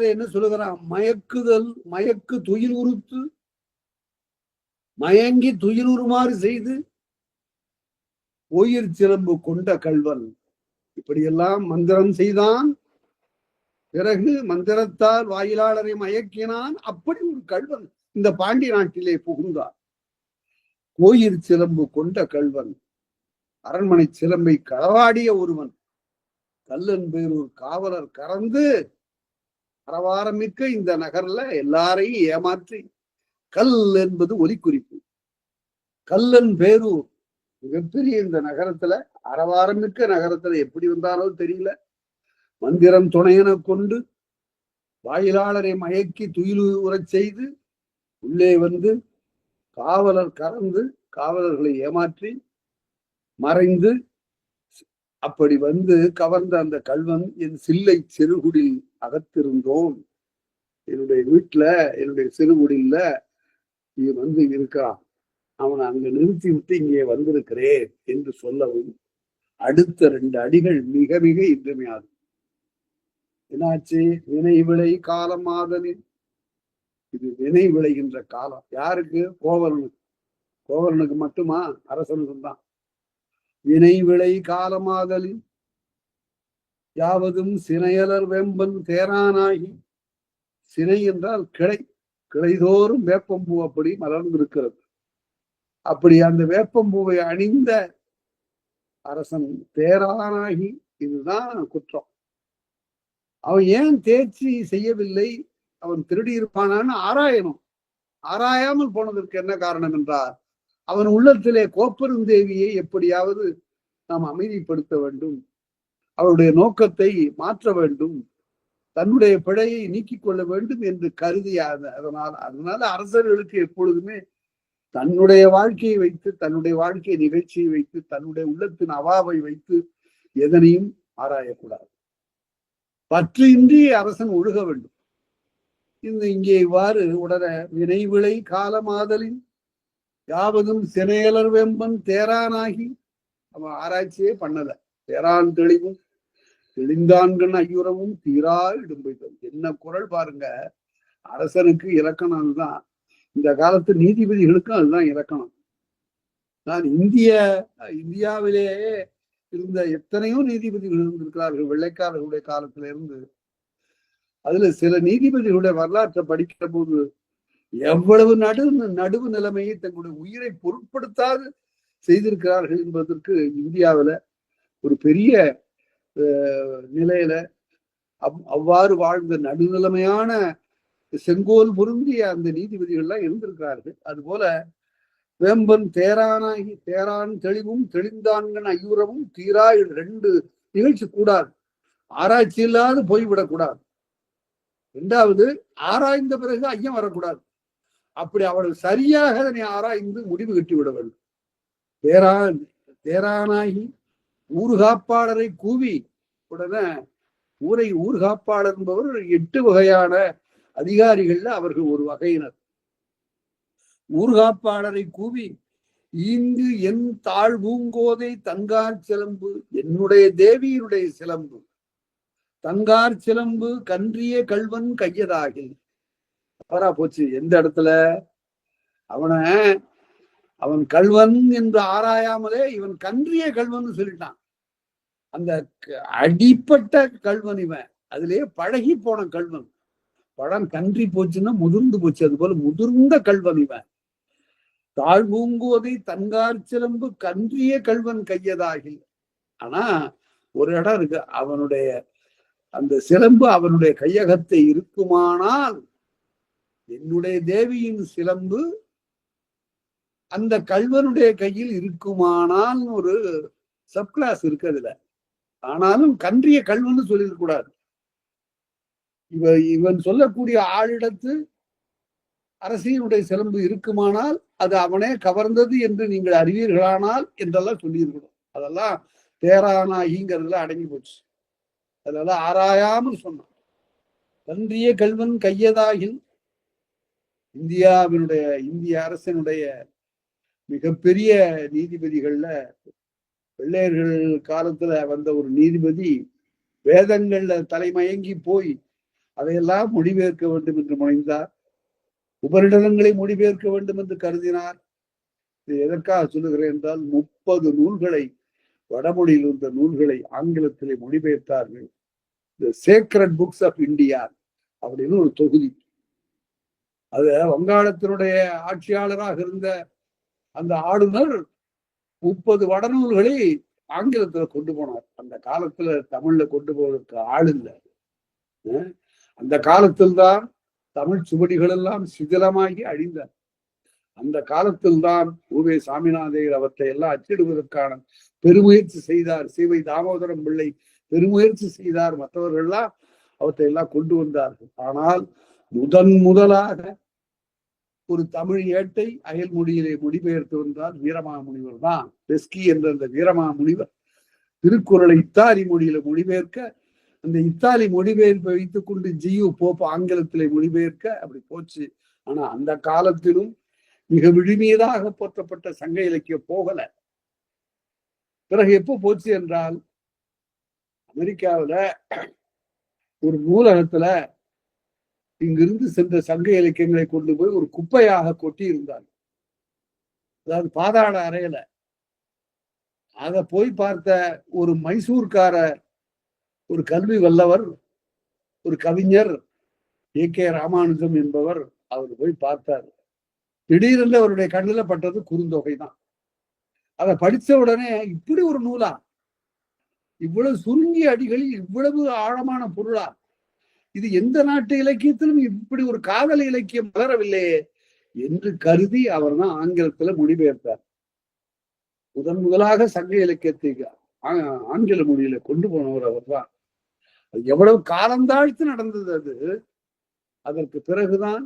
என்ன சொல்லுகிறான், மயக்குதல், மயக்கு துயில் உறுத்து, மயங்கி துயில் உருமாறு செய்து ஓயிர் சிலம்பு கொண்ட கல்வன். இப்படியெல்லாம் மந்திரம் செய்தான். பிறகு மந்திரத்தால் வாயிலாளரை மயக்கினான். அப்படி ஒரு கல்வன் இந்த பாண்டி நாட்டிலே புகுந்தார். கோயிற் சிலம்பு கொண்ட கல்வன், அரண்மனை சிலம்பை களவாடிய ஒருவன், கல்லன் பேரூர் காவலர் கறந்து அரவாரமிக்க இந்த நகர்ல எல்லாரையும் ஏமாற்றி, கல் என்பது ஒலிக்குறிப்பு. கல்லன் பேரூர் மிகப்பெரிய இந்த நகரத்துல, அரவாரமிக்க நகரத்துல எப்படி வந்தாலும் தெரியல, மந்திரம் துணையென கொண்டு வாயிலாளரை மயக்கி துயில் உறச் செய்து உள்ளே வந்து காவலர் கறந்து காவலர்களை ஏமாற்றி மறைந்து, அப்படி வந்து கவர்ந்த அந்த கல்வன் என் சில்லை சிறுகுடில் அகத்திருந்தோம். என்னுடைய வீட்டுல, என்னுடைய சிறுகுடியில வந்து இருக்கிறான், அவனை அங்க நிறுத்தி விட்டு இங்கே வந்திருக்கிறேன் என்று சொல்லவும் அடுத்த 2 அடிகள் மிக மிக இன்றியமையாது. என்னாச்சு? வினை விளை காலம் ஆதலின். இது வினை விளைகின்ற காலம். யாருக்கு? கோவலனுக்கு. கோவலனுக்கு மட்டுமா? அரசனுக்கும் தான். வினை விளை காலமாதலின் யாவதும் சினையலர் வெம்பன் தேரானாகி. சினை என்றால் கிளை, கிளைதோறும் வேப்பம்பூ அப்படி மலர்ந்திருக்கிறது. அப்படி அந்த வேப்பம்பூவை அணிந்த அரசன் தேரானாகி. இதுதான் குற்றம். அவன் ஏன் தேர்ச்சி செய்யவில்லை, அவன் திருடி இருப்பானான்னு ஆராயணும். ஆராயாமல் போனதற்கு என்ன காரணம் என்றால், அவன் உள்ளத்திலே கோப்பெருந்தேவியை எப்படியாவது நாம் அமைதிப்படுத்த வேண்டும், அவருடைய நோக்கத்தை மாற்ற வேண்டும், தன்னுடைய பிழையை நீக்கிக் கொள்ள வேண்டும் என்று கருதியாது. அதனால அரசர்களுக்கு எப்பொழுதுமே தன்னுடைய வாழ்க்கையை வைத்து, தன்னுடைய வாழ்க்கை நிகழ்ச்சியை வைத்து, தன்னுடைய உள்ளத்தின் அவாவை வைத்து எதனையும் ஆராயக்கூடாது. பற்று இன்றி அரசன் ஒழுக வேண்டும். இங்கே இவ்வாறு உடனே வினை விளை காலமாதலின் யாவதும் சினையலர் வெம்பன் தேரானாகி. அவன் ஆராய்ச்சியே பண்ணல. தேரான் தெளிவும் தெளிந்தான்கண் ஐயுறவும் தீரா இடும்பை. என்ன குரல் பாருங்க! அரசனுக்கு இலக்கணம் அதுதான். இந்த காலத்து நீதிபதிகளுக்கும் அதுதான் இலக்கணம். நான் இந்தியாவிலேயே இருந்த எத்தனையோ நீதிபதிகள் இருந்திருக்கிறார்கள் வெள்ளைக்காரர்களுடைய காலத்துல இருந்து. அதுல சில நீதிபதிகளுடைய வரலாற்றை படிக்கிற போது எவ்வளவு நடுவு நிலைமையை தங்களுடைய உயிரை பொருட்படுத்தாது செய்திருக்கிறார்கள் என்பதற்கு இந்தியாவில ஒரு பெரிய நிலையில அவ்வாறு வாழ்ந்த நடுநிலைமையான செங்கோல் பொருந்திய அந்த நீதிபதிகள்லாம் இருந்திருக்கிறார்கள். அதுபோல வேம்பன் தேரானாகி தேரான் தெளிவும் தெளிந்தான்கண் ஐயுறவும் தீரா 2 நிகழ்ச்சி கூடாது. ஆராய்ச்சி இல்லாது போய்விடக்கூடாது. 2வது, ஆராய்ந்த பிறகு ஐயம் வரக்கூடாது. அப்படி அவள் சரியாக அதனை ஆராய்ந்து முடிவு கட்டி விட வேண்டும். தேரானாகி ஊர்காப்பாளரை கூவி. உடனே ஊர்காப்பாளர் என்பவர் 8 வகையான அதிகாரிகள்ல அவர்கள் ஒரு வகையினர். ஊர்காப்பாளரை கூவி ஈங்கு என் தாழ் பூங்கோதை தங்கார் சிலம்பு, என்னுடைய தேவியினுடைய சிலம்பு, தங்கார் சிலம்பு கன்றிய கல்வன் கையதாகில். அவரா போச்சு. எந்த இடத்துல அவன் கல்வன் என்று ஆராயாமலே இவன் கன்றிய கல்வன் சொல்லிட்டான். அந்த அடிப்பட்ட கல்வன் இவன், அதிலேயே பழகி போன கல்வன். பழம் கன்றி போச்சுன்னா முதிர்ந்து போச்சு, அது போல முதிர்ந்த கல்வன் இவன். தாழ்வூங்குவதை தன்கார் சிலம்பு கன்றிய கல்வன் கையதாகி. ஆனா ஒரு இடம் இருக்கு, அவனுடைய அந்த சிலம்பு அவனுடைய கையகத்தை இருக்குமானால், என்னுடைய தேவியின் சிலம்பு அந்த கல்வனுடைய கையில் இருக்குமானால் ஒரு சப்கிளாஸ் இருக்கு அதுல. ஆனாலும் கன்றிய கல்வன்னு சொல்லிட கூடாது. இவன் சொல்லக்கூடிய ஆளிடத்து அரசியனுடைய சிலம்பு இருக்குமானால் அது அவனே கவர்ந்தது என்று நீங்கள் அறிவீர்களானால் என்றெல்லாம் சொல்லியிருக்கணும். அதெல்லாம் தேரானாகிங்கிறதுல அடங்கி போச்சு. அதெல்லாம் ஆராயாமல் சொன்னான். கன்றிய கல்வன் கையதாகில். இந்திய அரசனுடைய மிகப்பெரிய நீதிபதிகள்ல வெள்ளையர்கள் காலத்துல வந்த ஒரு நீதிபதி வேதங்கள்ல தலைமயங்கி போய் அதையெல்லாம் மொழிபெயர்க்க வேண்டும் என்று முனைந்தார். உபரிடங்களை மொழிபெயர்க்க வேண்டும் என்று கருதினார். இது எதற்காக சொல்லுகிறேன் என்றால் 30 நூல்களை, வடமொழியில் இருந்த நூல்களை ஆங்கிலத்திலே மொழிபெயர்த்தார்கள். தி சேக்ரட் புக்ஸ் ஆஃப் இந்தியா அப்படின்னு ஒரு தொகுதி. அது வங்காளத்தினுடைய ஆட்சியாளராக இருந்த அந்த ஆளுநர் 30 வடநூல்களை ஆங்கிலத்துல கொண்டு போனார். அந்த காலத்துல தமிழ்ல கொண்டு போவதற்கு ஆள் இல்லை. அந்த காலத்தில் தான் தமிழ் சுவடிகள் எல்லாம் சிதிலமாகி அழிந்தன. அந்த காலத்தில் தான் உவே சாமிநாதையர் அவற்றை எல்லாம் அச்சிடுவதற்கான பெருமுயற்சி செய்தார். சீவை தாமோதரம் பிள்ளை பெருமுயற்சி செய்தார். மற்றவர்கள்லாம் அவற்றை எல்லாம் கொண்டு வந்தார்கள். ஆனால் முதலாக ஒரு தமிழ் ஏட்டை அயல் மொழியிலே மொழிபெயர்த்து வந்தால் வீரமாமுனிவர் தான். பெஸ்கி என்ற அந்த வீரமாமுனிவர் திருக்குறளை இத்தாலி மொழியில மொழிபெயர்க்க, அந்த இத்தாலி மொழிபெயர்ப்பை வைத்துக் கொண்டு ஜியு போப் ஆங்கிலத்திலே மொழிபெயர்க்க அப்படி போச்சு. ஆனா அந்த காலத்திலும் மிக விழுமியதாக போற்றப்பட்ட சங்க இலக்கியம் போகல. பிறகு எப்போ போச்சு என்றால், அமெரிக்காவில ஒரு நூலகத்துல இங்கிருந்து சென்ற சங்க இலக்கியங்களை கொண்டு போய் ஒரு குப்பையாக கொட்டி இருந்தார். அதாவது பாதாள அறையில. அதை போய் பார்த்த ஒரு மைசூர்கார ஒரு கல்வி வல்லவர், ஒரு கவிஞர் ஏ.கே. ராமானுஜம் என்பவர், அவர் போய் பார்த்தார். திடீரென்று அவருடைய கண்ணில் பட்டது குறுந்தொகை தான். அதை படிச்ச உடனே இப்படி ஒரு நூலா, இவ்வளவு சுருங்கிய அடிகளில் இவ்வளவு ஆழமான பொருளா, இது எந்த நாட்டு இலக்கியத்திலும் இப்படி ஒரு காதல் இலக்கியம் வளரவில்லையே என்று கருதி அவர் தான் ஆங்கிலத்துல மொழிபெயர்த்தார். முதலாக சங்க இலக்கியத்தை ஆங்கில மொழியில கொண்டு போனவர் அவர் தான். எவ்வளவு காலந்தாழ்த்து நடந்தது அது. அதற்கு பிறகுதான்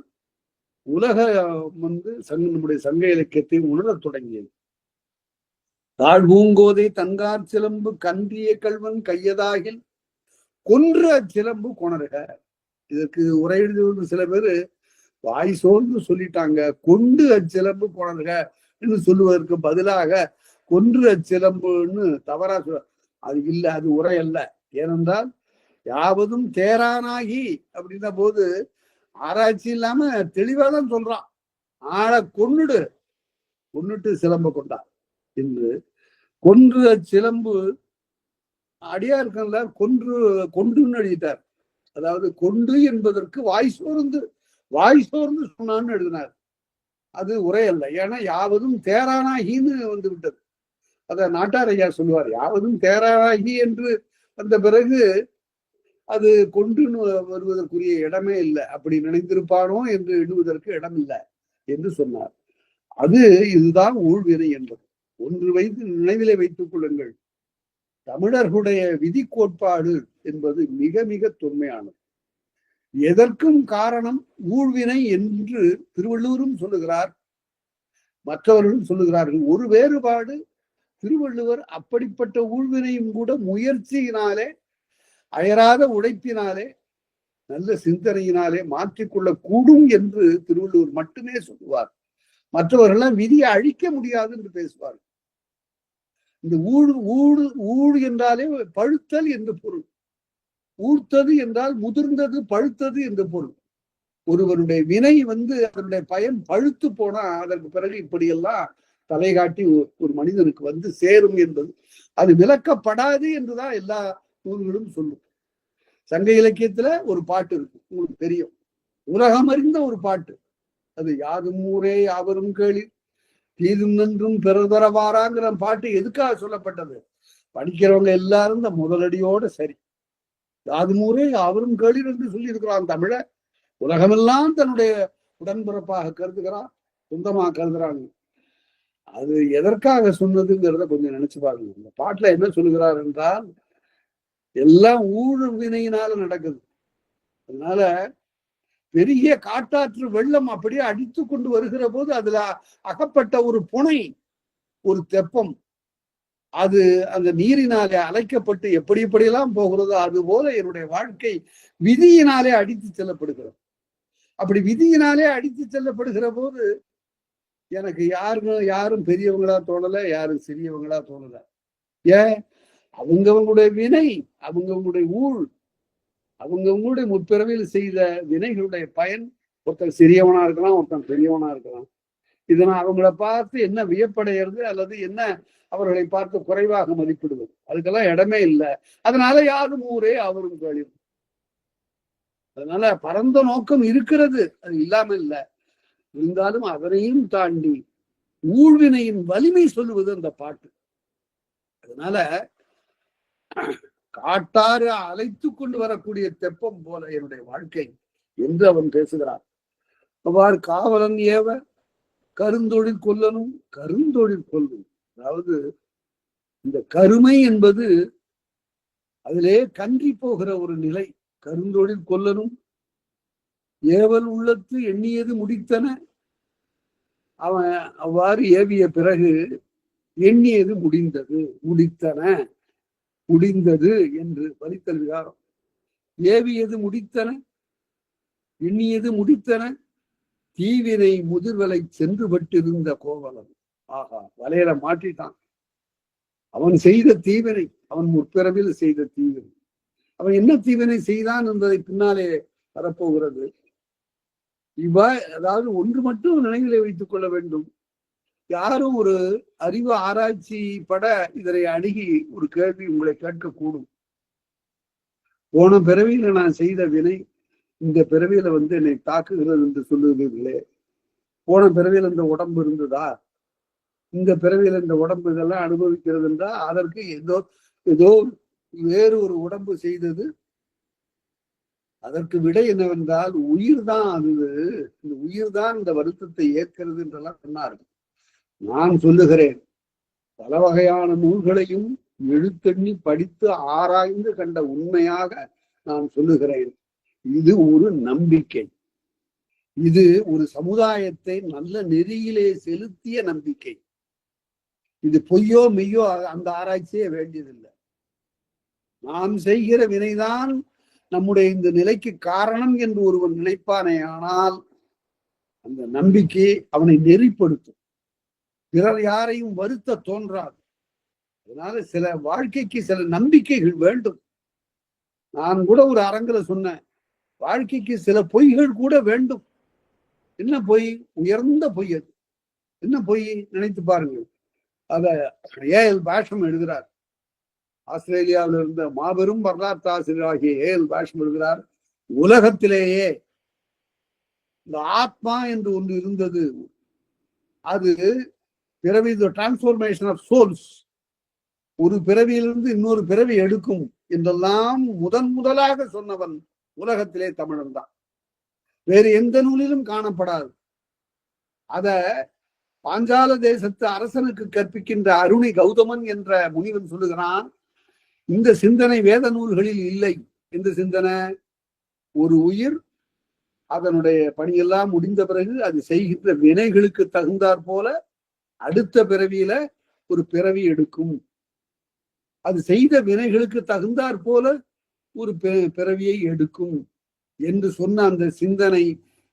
உலக நம்முடைய சங்க இலக்கியத்தை உணரத் தொடங்கியது. தாழ்வூங்கோதை தன்கார் சிலம்பு கன்றிய கல்வன் கையதாகில் கொன்ற சிலம்பு கொணர்க. இதற்கு உரை எழுதுவது சில பேரு வாய் சோர்ந்து சொல்லிட்டாங்க. கொண்டு அச்சிலம்பு கொணர்க என்று சொல்லுவதற்கு பதிலாக கொன்று அச்சிலம்புன்னு தவறா அது இல்லை, அது உரை அல்ல. ஏனென்றால் யாவதும் தேரானாகி அப்படின்ன போது ஆராய்ச்சி இல்லாம தெளிவாதான் சொல்றான். ஆளை கொன்னுட்டு சிலம்ப கொண்டார் என்று. கொன்று அச்சிலம்பு அடியார்கள கொண்டுன்னு எழுதிட்டார். அதாவது கொண்டு என்பதற்கு வாய் சோர்ந்து சொன்னான்னு எழுதினார். அது உரை அல்ல. ஏன்னா யாவதும் தேரானாகின்னு வந்து விட்டது. அத நாட்டார் ஐயா சொல்லுவார், யாவதும் தேரானாகி என்று வந்த பிறகு அது கொண்டுன்னு வருவதற்குரிய இடமே இல்லை. அப்படி நினைத்திருப்பானோ என்று எண்ணுவதற்கு இடம் இல்லை என்று சொன்னார். இதுதான் ஊழ்வினை என்பது. ஒன்று வைத்து நினைவிலே வைத்துக் கொள்ளுங்கள். தமிழர்களுடைய விதி கோட்பாடு என்பது மிக மிக தொன்மையானது. எதற்கும் காரணம் ஊழ்வினை என்று திருவள்ளுவரும் சொல்லுகிறார், மற்றவர்களும் சொல்லுகிறார்கள். ஒரு வேறுபாடு, திருவள்ளுவர் அப்படிப்பட்ட ஊழ்வினையும் கூட முயற்சியினாலே, அயராத உழைப்பினாலே, நல்ல சிந்தனையினாலே மாற்றிக்கொள்ள கூடும் என்று திருவள்ளுவர் மட்டுமே சொல்லுவார். மற்றவர்கள்லாம் விதியை அழிக்க முடியாது என்று பேசுவார். இந்த ஊழ் என்றாலே பழுத்தல் என்று பொருள். ஊர்த்தது என்றால் முதிர்ந்தது, பழுத்தது என்று பொருள். ஒருவருடைய வினை அதனுடைய பயன் பழுத்து போனா அதற்கு பிறகு இப்படியெல்லாம் தலை காட்டி ஒரு மனிதனுக்கு சேரும் என்பது அது விளக்கப்படாது என்றுதான் எல்லா நூல்களும் சொல்லும். சங்க இலக்கியத்துல ஒரு பாட்டு இருக்கு, உங்களுக்கு தெரியும், உலகம் அறிந்த ஒரு பாட்டு. அது யாதும் ஊரே யாவரும் கேளி தீதும் நன்றும் பெறதரவாராங்கிற பாட்டு எதுக்காக சொல்லப்பட்டது? படிக்கிறவங்க எல்லாரும் இந்த முதலடியோட சரி, யாதும் ஊரே யாவரும் கேளீர் என்று சொல்லி இருக்கிறான் தமிழ. உலகமெல்லாம் தன்னுடைய உடன்பிறப்பாக கருதுகிறான், சொந்தமாக கருதுறாங்க. அது எதற்காக சொன்னதுங்கிறத கொஞ்சம் நினைச்சு பாருங்க. இந்த பாட்டுல என்ன சொல்லுகிறார் என்றால், எல்லாம் ஊழல் வினையினால நடக்குது. அதனால பெரிய காட்டாற்று வெள்ளம் அப்படியே அடித்து கொண்டு வருகிற போது அதுல அகப்பட்ட ஒரு புனை, ஒரு தெப்பம், அது அந்த நீரினாலே அலைக்கப்பட்டு எப்படி எப்படியெல்லாம் போகிறதோ அது போல என்னுடைய வாழ்க்கை விதியினாலே அடித்து செல்லப்படுகிறது. அப்படி விதியினாலே அடித்து செல்லப்படுகிற போது எனக்கு யாரும் பெரியவங்களா தோணல, யாரும் சிறியவங்களா தோணல. ஏன்? அவங்கவுங்களுடைய வினை, அவங்கவுங்களுடைய ஊழ், அவங்கவுங்களுடைய முற்பிறவியில் செய்த வினைகளுடைய பயன். ஒருத்தன் சிறியவனா இருக்கலாம், ஒருத்தன் பெரியவனா இருக்கலாம். இதனால் அவங்கள பார்த்து என்ன வியப்படைகிறது அல்லது என்ன அவர்களை பார்த்து குறைவாக மதிப்பிடுவது, அதுக்கெல்லாம் இடமே இல்லை. அதனால யாரும் ஊரே அவரும் கேள்வி. அதனால பரந்த நோக்கம் இருக்கிறது, அது இல்லாம இல்லை. இருந்தாலும் அதனையும் தாண்டி ஊழ்வினையின் வலிமை சொல்லுவது அந்த பாட்டு. அதனால காட்டாறு அழைத்து கொண்டு வரக்கூடிய தெப்பம் போல என்னுடைய வாழ்க்கை என்று அவன் பேசுகிறான். அவ்வாறு காவலன் ஏவ கருந்தொழில் கொல்லனும் கருந்தொழில் கொல்லும். அதாவது இந்த கருமை என்பது அதிலே கன்றி போகிற ஒரு நிலை. கருந்தொழில் கொல்லனும் ஏவல் உள்ளத்து எண்ணியது முடித்தன. அவன் அவ்வாறு ஏவிய பிறகு எண்ணியது முடிந்தது, முடித்தன, முடிந்தது என்று வலித்தல் விகாரம். ஏவியது முடித்தன, எண்ணியது முடித்தன, தீவினை முதிர்வலை சென்று பட்டிருந்த கோவலன். ஆகா, வலையில மாட்டிட்டான். அவன் செய்த தீவினை, அவன் முற்பிறவில் செய்த தீவினை. அவன் என்ன தீவினை செய்தான் என்பதை பின்னாலே வரப்போகிறது. அதாவது ஒன்று மட்டும் நினைவிலே வைத்துக் கொள்ள வேண்டும். யாரும் ஒரு அறிவு ஆராய்ச்சி பட இதனை அணுகி ஒரு கேள்வி உங்களை கேட்கக்கூடும். போன பிறவியில நான் செய்த வினை இந்த பிறவியில என்னை தாக்குகிறது என்று சொல்லுகிறீர்களே, போன பிறவியில இந்த உடம்பு இருந்ததா? இந்த பிறவியில இந்த உடம்பு இதெல்லாம் அனுபவிக்கிறது என்றால் அதற்கு ஏதோ வேறு ஒரு உடம்பு செய்தது. அதற்கு விடை என்னவென்றால் உயிர் தான். இந்த உயிர் தான் இந்த வருத்தத்தை ஏற்கிறது என்றெல்லாம் சொன்னார்கள். நான் சொல்லுகிறேன், பல வகையான நூல்களையும் எழுத்தெண்ணி படித்து ஆராய்ந்து கண்ட உண்மையாக நான் சொல்லுகிறேன், இது ஒரு நம்பிக்கை. இது ஒரு சமுதாயத்தை நல்ல நெறியிலே செலுத்திய நம்பிக்கை. இது பொய்யோ மெய்யோ அந்த ஆராய்ச்சியே வேண்டியதில்லை. நாம் செய்கிற வினைதான் நம்முடைய இந்த நிலைக்கு காரணம் என்று ஒருவன் நினைப்பானே, ஆனால் அந்த நம்பிக்கை அவனை நெறிப்படுத்தும். பிறர் யாரையும் வருத்த தோன்றாது. அதனால சில வாழ்க்கைக்கு சில நம்பிக்கைகள் வேண்டும். நான் கூட ஒரு அரங்குல சொன்னேன், வாழ்க்கைக்கு சில பொய்கள் கூட வேண்டும். என்ன பொய்? உயர்ந்த பொய். அது என்ன பொய்? நினைத்து பாருங்கள். அத ஏஎல் பாஷம் எழுதுகிறார். ஆஸ்திரேலியாவில் இருந்த மாபெரும் வரலாற்று ஆசிரியராகிய ஏஎல் பாஷம் எழுதுகிறார், உலகத்திலேயே இந்த ஆத்மா என்று ஒன்று இருந்தது. அது பிறவி, டிரான்ஸ்போர்மேஷன் ஆஃப் சோல்ஸ், ஒரு பிறவியிலிருந்து இன்னொரு பிறவி எடுக்கும் என்றெல்லாம் முதலாக சொன்னவன் உலகத்திலே தமிழன் தான். வேறு எந்த நூலிலும் காணப்படாது. அத பாஞ்சால தேசத்து அரசனுக்கு கற்பிக்கின்ற அருணி கௌதமன் என்ற முனிவன் சொல்லுகிறான், இந்த சிந்தனை வேத நூல்களில் இல்லை. இந்த சிந்தனை, ஒரு உயிர் அதனுடைய பணியெல்லாம் முடிந்த பிறகு அது செய்கின்ற வினைகளுக்கு தகுந்தாற் போல அடுத்த பிறவியில ஒரு பிறவி எடுக்கும். அது செய்த வினைகளுக்கு தகுந்தாற் போல ஒரு பிறவியை எடுக்கும். என்று சொன்ன அந்த சிந்தனை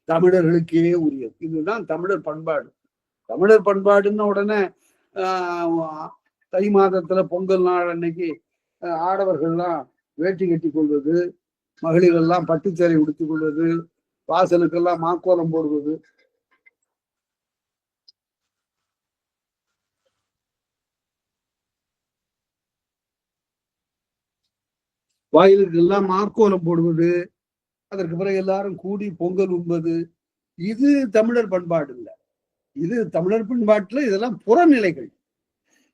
தமிழர்களுக்கே உரியது. இதுதான் தமிழர் பண்பாடு. தமிழர் பண்பாடுன்னு உடனே தை மாதத்துல பொங்கல் நாள் அன்னைக்கு ஆடவர்கள்லாம் வேட்டி கட்டி கொள்வது, மகளிர் எல்லாம் பட்டுச்சேலை உடுத்திக் கொள்வது, வாசலுக்கெல்லாம் மாக்கோலம் போடுவது, வாயிலுக்கெல்லாம் மாக்கோலம் போடுவது, அதற்கு பிறகு எல்லாரும் கூடி பொங்கல் உண்பது, இது தமிழர் பண்பாடு இல்லை. இது தமிழர் பண்பாட்டுல இதெல்லாம் புறநிலைகள்,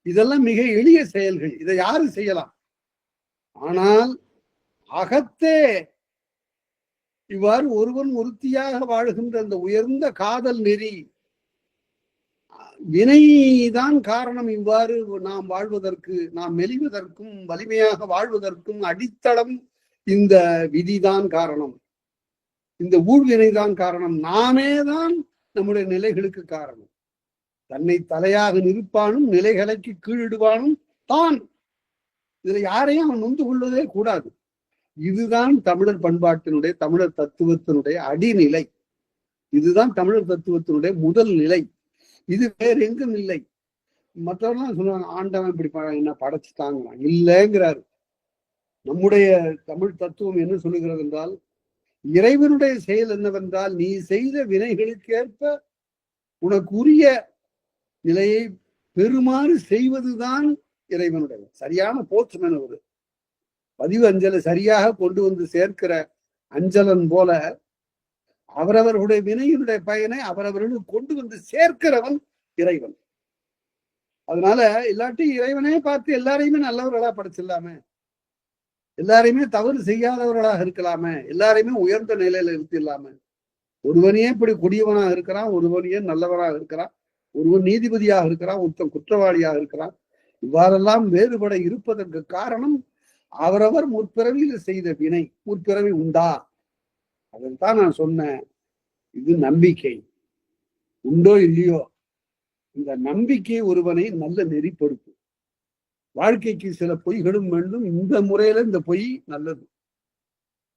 இதெல்லாம் மிக எளிய செயல்கள். இதை யாரும் செய்யலாம். ஆனால் அகத்தே இவ்வாறு ஒருவன் ஒருத்தியாக வாழ்கின்ற அந்த உயர்ந்த காதல் நெறி, வினைதான் காரணம். இவ்வாறு நாம் வாழ்வதற்கு, நாம் மெலிவதற்கும் வலிமையாக வாழ்வதற்கும் அடித்தளம் இந்த விதிதான் காரணம். இந்த ஊழ்வினைதான் காரணம். நாமே தான் நம்முடைய நிலைகளுக்கு காரணம். தன்னை தலையாக நிற்பானும் நிலைகளுக்கு கீழிடுவானும் தான். இதுல யாரையும் அவன் நொந்து கொள்வதே கூடாது. இதுதான் தமிழர் பண்பாட்டினுடைய, தமிழர் தத்துவத்தினுடைய அடிநிலை. இதுதான் தமிழர் தத்துவத்தினுடைய முதல் நிலை. இது வேற எங்கும் இல்லை. மற்றவர்கள் சொல்லுவாங்க, ஆண்டவன் இப்படி என்ன படைச்சுட்டாங்க, இல்லைங்கிறாரு. நம்முடைய தமிழ் தத்துவம் என்ன சொல்லுகிறது என்றால், இறைவனுடைய செயல் என்னவென்றால், நீ செய்த வினைகளுக்கேற்ப உனக்குரிய நிலையை பெருமாறு செய்வதுதான் இறைவனுடைய சரியான போஸ்ட்மேன். ஒரு பதிவு அஞ்சலை சரியாக கொண்டு வந்து சேர்க்கிற அஞ்சலன் போல அவரவர்களுடைய வினையினுடைய பயனை அவரவர்களுக்கு கொண்டு வந்து சேர்க்கிறவன் இறைவன். அதனால இல்லாட்டி இறைவனே பார்த்து எல்லாரையுமே நல்லவர்களா படைச்சிடலாமே, எல்லாரையுமே தவறு செய்யாதவர்களாக இருக்கலாமே, எல்லாரையுமே உயர்ந்த நிலையில இருத்திடலாமே. ஒருவனையே இப்படி கொடியவனாக இருக்கிறான், ஒருவனையே நல்லவனாக இருக்கிறான், ஒருவன் நீதிபதியாக இருக்கிறான், ஒருத்தன் குற்றவாளியாக இருக்கிறான். இவ்வாறெல்லாம் வேறுபட இருப்பதற்கு காரணம் அவரவர் முற்பிறவியில் செய்த வினை. முற்பிறவி உண்டா? அதைத்தான் நான் சொன்னேன். இது நம்பிக்கை. உண்டோ இல்லையோ, இந்த நம்பிக்கை ஒருவனை நல்ல நெறிப்படுத்தும். வாழ்க்கைக்கு சில பொய்களும் வேண்டும். இந்த முறையில இந்த பொய் நல்லது.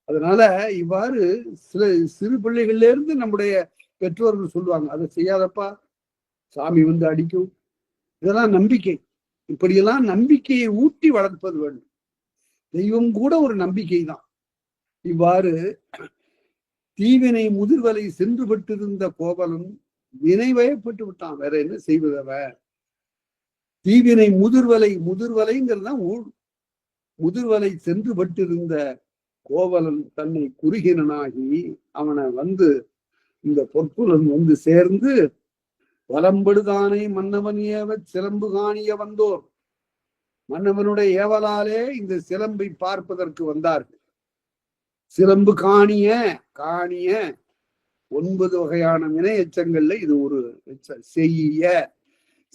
அதனால இவ்வாறு சில சிறு பிள்ளைகள்ல இருந்து நம்முடைய பெற்றோர்கள் சொல்லுவாங்க, அதை செய்யாதப்பா சாமி வந்து அடிக்கும். இதெல்லாம் நம்பிக்கை. இப்படியெல்லாம் நம்பிக்கையை ஊட்டி வளர்ப்பது வேண்டும். தெய்வம் கூட ஒரு நம்பிக்கை தான். இவ்வாறு தீவினை முதிர்வலை சென்று பட்டிருந்த கோவலன் வினை வயப்பட்டு விட்டான். வேற என்ன செய்வதவ? தீவினை முதிர்வலைங்கிறதா முதிர்வலை சென்று பட்டிருந்த கோவலன் தன்னை குறுகினாகி அவனை வந்து இந்த பொற்புலன் வந்து சேர்ந்து வலம்படுதானே மன்னவன் ஏவ சிலம்பு காணிய வந்தோர். மன்னவனுடைய ஏவலாலே இந்த சிலம்பை பார்ப்பதற்கு வந்தார்கள். சிலம்பு காணிய 9 வகையான வினை எச்சங்கள்ல இது ஒரு எச்சம்.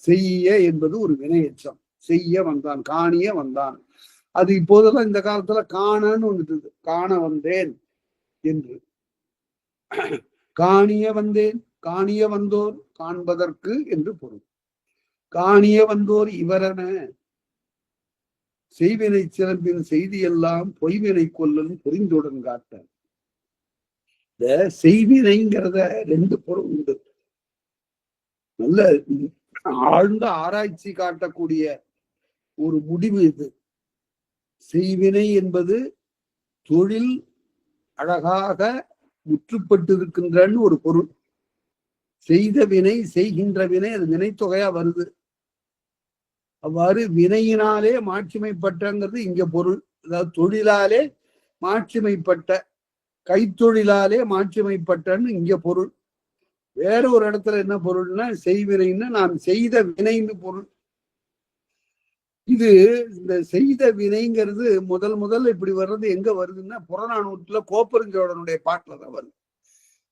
செய்ய என்பது ஒரு வினை எச்சம். செய்ய வந்தான், காணிய வந்தான். அது இப்போதெல்லாம் இந்த காலத்துல காணன்னு வந்துட்டு, காண வந்தேன் என்று. காணிய வந்தேன், காணிய வந்தோர், காண்பதற்கு என்று பொருள். காணிய வந்தோர் இவரென செய்வினை சிலம்பின் செய்தியெல்லாம் பொய்வினை கொல்லன் புரிந்துடன் காட்ட. இந்த செய்வினைங்கிறத 2 பொருள் உண்டு. நல்ல ஆழ்ந்த ஆராய்ச்சி காட்டக்கூடிய ஒரு முடிவு இது. செய்வினை என்பது தொழில் அழகாக முற்றுப்பட்டிருக்கின்றன்னு ஒரு பொருள். செய்த வினை, செய்கின்ற வினை, அது வினைத்தொகையா வருது. அவ்வாறு வினையினாலே மாட்சிமைப்பட்டங்கிறது இங்க பொருள். அதாவது தொழிலாலே மாட்சிமைப்பட்ட, கைத்தொழிலாலே மாட்சிமைப்பட்டன்னு இங்க பொருள். வேற ஒரு இடத்துல என்ன பொருள்னா, செய்வினைன்னு நாம் செய்த வினைன்னு பொருள். இது இந்த செய்த வினைங்கிறது முதல்ல இப்படி வர்றது எங்க வருதுன்னா, புறநானூற்றுல கோப்பெருஞ்சோழனுடைய பாட்டுல தான் வருது.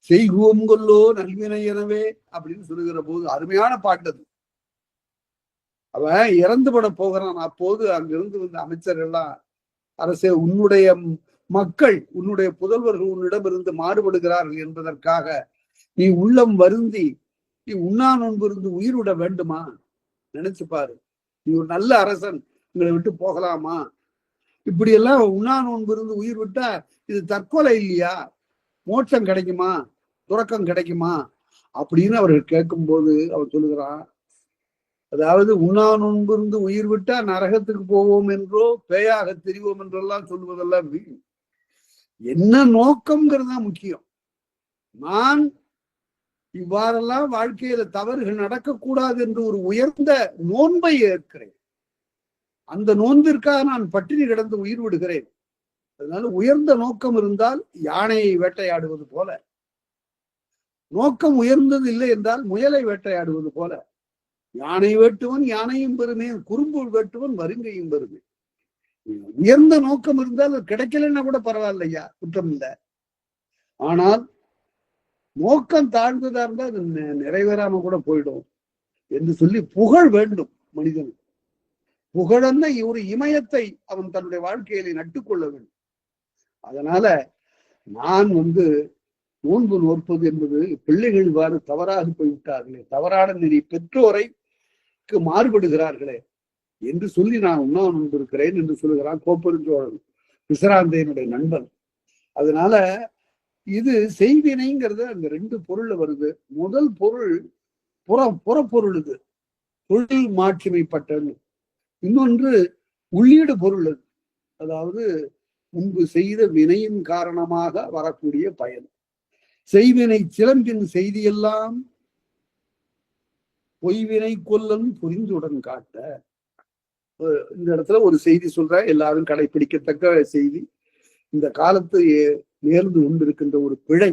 செய்குவோம் கொல்லோ நல்வினை எனவே அப்படின்னு சொல்லுகிற போது அருமையான பாட்டு அது. அவன் இறந்துபட போகிறான். அப்போது அங்கிருந்து வந்த அமைச்சர்கள்லாம், அரசே, உன்னுடைய மக்கள், உன்னுடைய புதல்வர்கள் உன்னிடம் இருந்து மாறுபடுகிறார்கள் என்பதற்காக நீ உள்ளம் வருந்தி நீ உண்ணா நோன்பு இருந்து உயிர் விட வேண்டுமா? நினைச்சு பாரு. நீ ஒரு நல்ல அரசன், உங்களை விட்டு போகலாமா? இப்படி எல்லாம் உண்ணா நோன்பு இருந்து உயிர் விட்டா இது தற்கொலை இல்லையா? மோட்சம் கிடைக்குமா, துறக்கம் கிடைக்குமா அப்படின்னு அவர்கள் கேட்கும்போது அவர் சொல்லுகிறான், அதாவது உண்ணா நோன்பிருந்து உயிர் விட்டா நரகத்துக்கு போவோம் என்றோ பேயாக தெரிவோம் என்றெல்லாம் சொல்லுவதெல்லாம் என்ன நோக்கம்ங்கிறது தான் முக்கியம். நான் இவ்வாறெல்லாம் வாழ்க்கையில தவறுகள் நடக்கக்கூடாது என்று ஒரு உயர்ந்த நோன்பை ஏற்கிறேன். அந்த நோன்பிற்காக நான் பட்டினி கிடந்து உயிர் விடுகிறேன். அதனால உயர்ந்த நோக்கம் இருந்தால் யானையை வேட்டையாடுவது போல, நோக்கம் உயர்ந்தது இல்லை என்றால் முயலை வேட்டையாடுவது போல. யானை வேட்டுவன் யானையும் பெருமே, குறும்பு வேட்டுவன் வருங்கையும் பெருமே. உயர்ந்த நோக்கம் இருந்தால் கிடைக்கலன்னா கூட பரவாயில்லையா, குற்றம் இல்லை. ஆனால் நோக்கம் தாழ்ந்ததா இருந்தா அது நிறைவேறாம கூட போயிடும் என்று சொல்லி புகழ் வேண்டும் மனிதனுக்கு. புகழந்த ஒரு இமயத்தை அவன் தன்னுடைய வாழ்க்கையில நட்டுக்கொள்ள வேண்டும். அதனால நான் நோன்பு நோற்பது என்பது பிள்ளைகள் இவ்வாறு தவறாக போய்விட்டார்களே, தவறான நெறி பெற்றோரைக்கு மாறுபடுகிறார்களே என்று சொல்லி நான் உண்ணா நோன்பு இருக்கிறேன் என்று சொல்லுகிறான் கோப்பெருஞ்சோழன், பிசிராந்தையனுடைய நண்பன். அதனால இது செய்வினைங்கிறது அந்த ரெண்டு பொருள்ல வருது. முதல் பொருள் புறப்பொருள், இது தொழில் மாட்சிமைப்பட்டன்னு. இன்னொன்று உள்ளீடு பொருள், அது அதாவது முன்பு செய்த வினையின் காரணமாக வரக்கூடிய பயன். செய்வினை சிலம்பின் செய்தியெல்லாம் பொய்வினை கொல்லன் புரிந்துடன் காட்ட. இந்த இடத்துல ஒரு செய்தி சொல்ற, எல்லாரும் கடைபிடிக்கத்தக்க செய்தி. இந்த காலத்து நேர்ந்து கொண்டிருக்கின்ற ஒரு பிழை,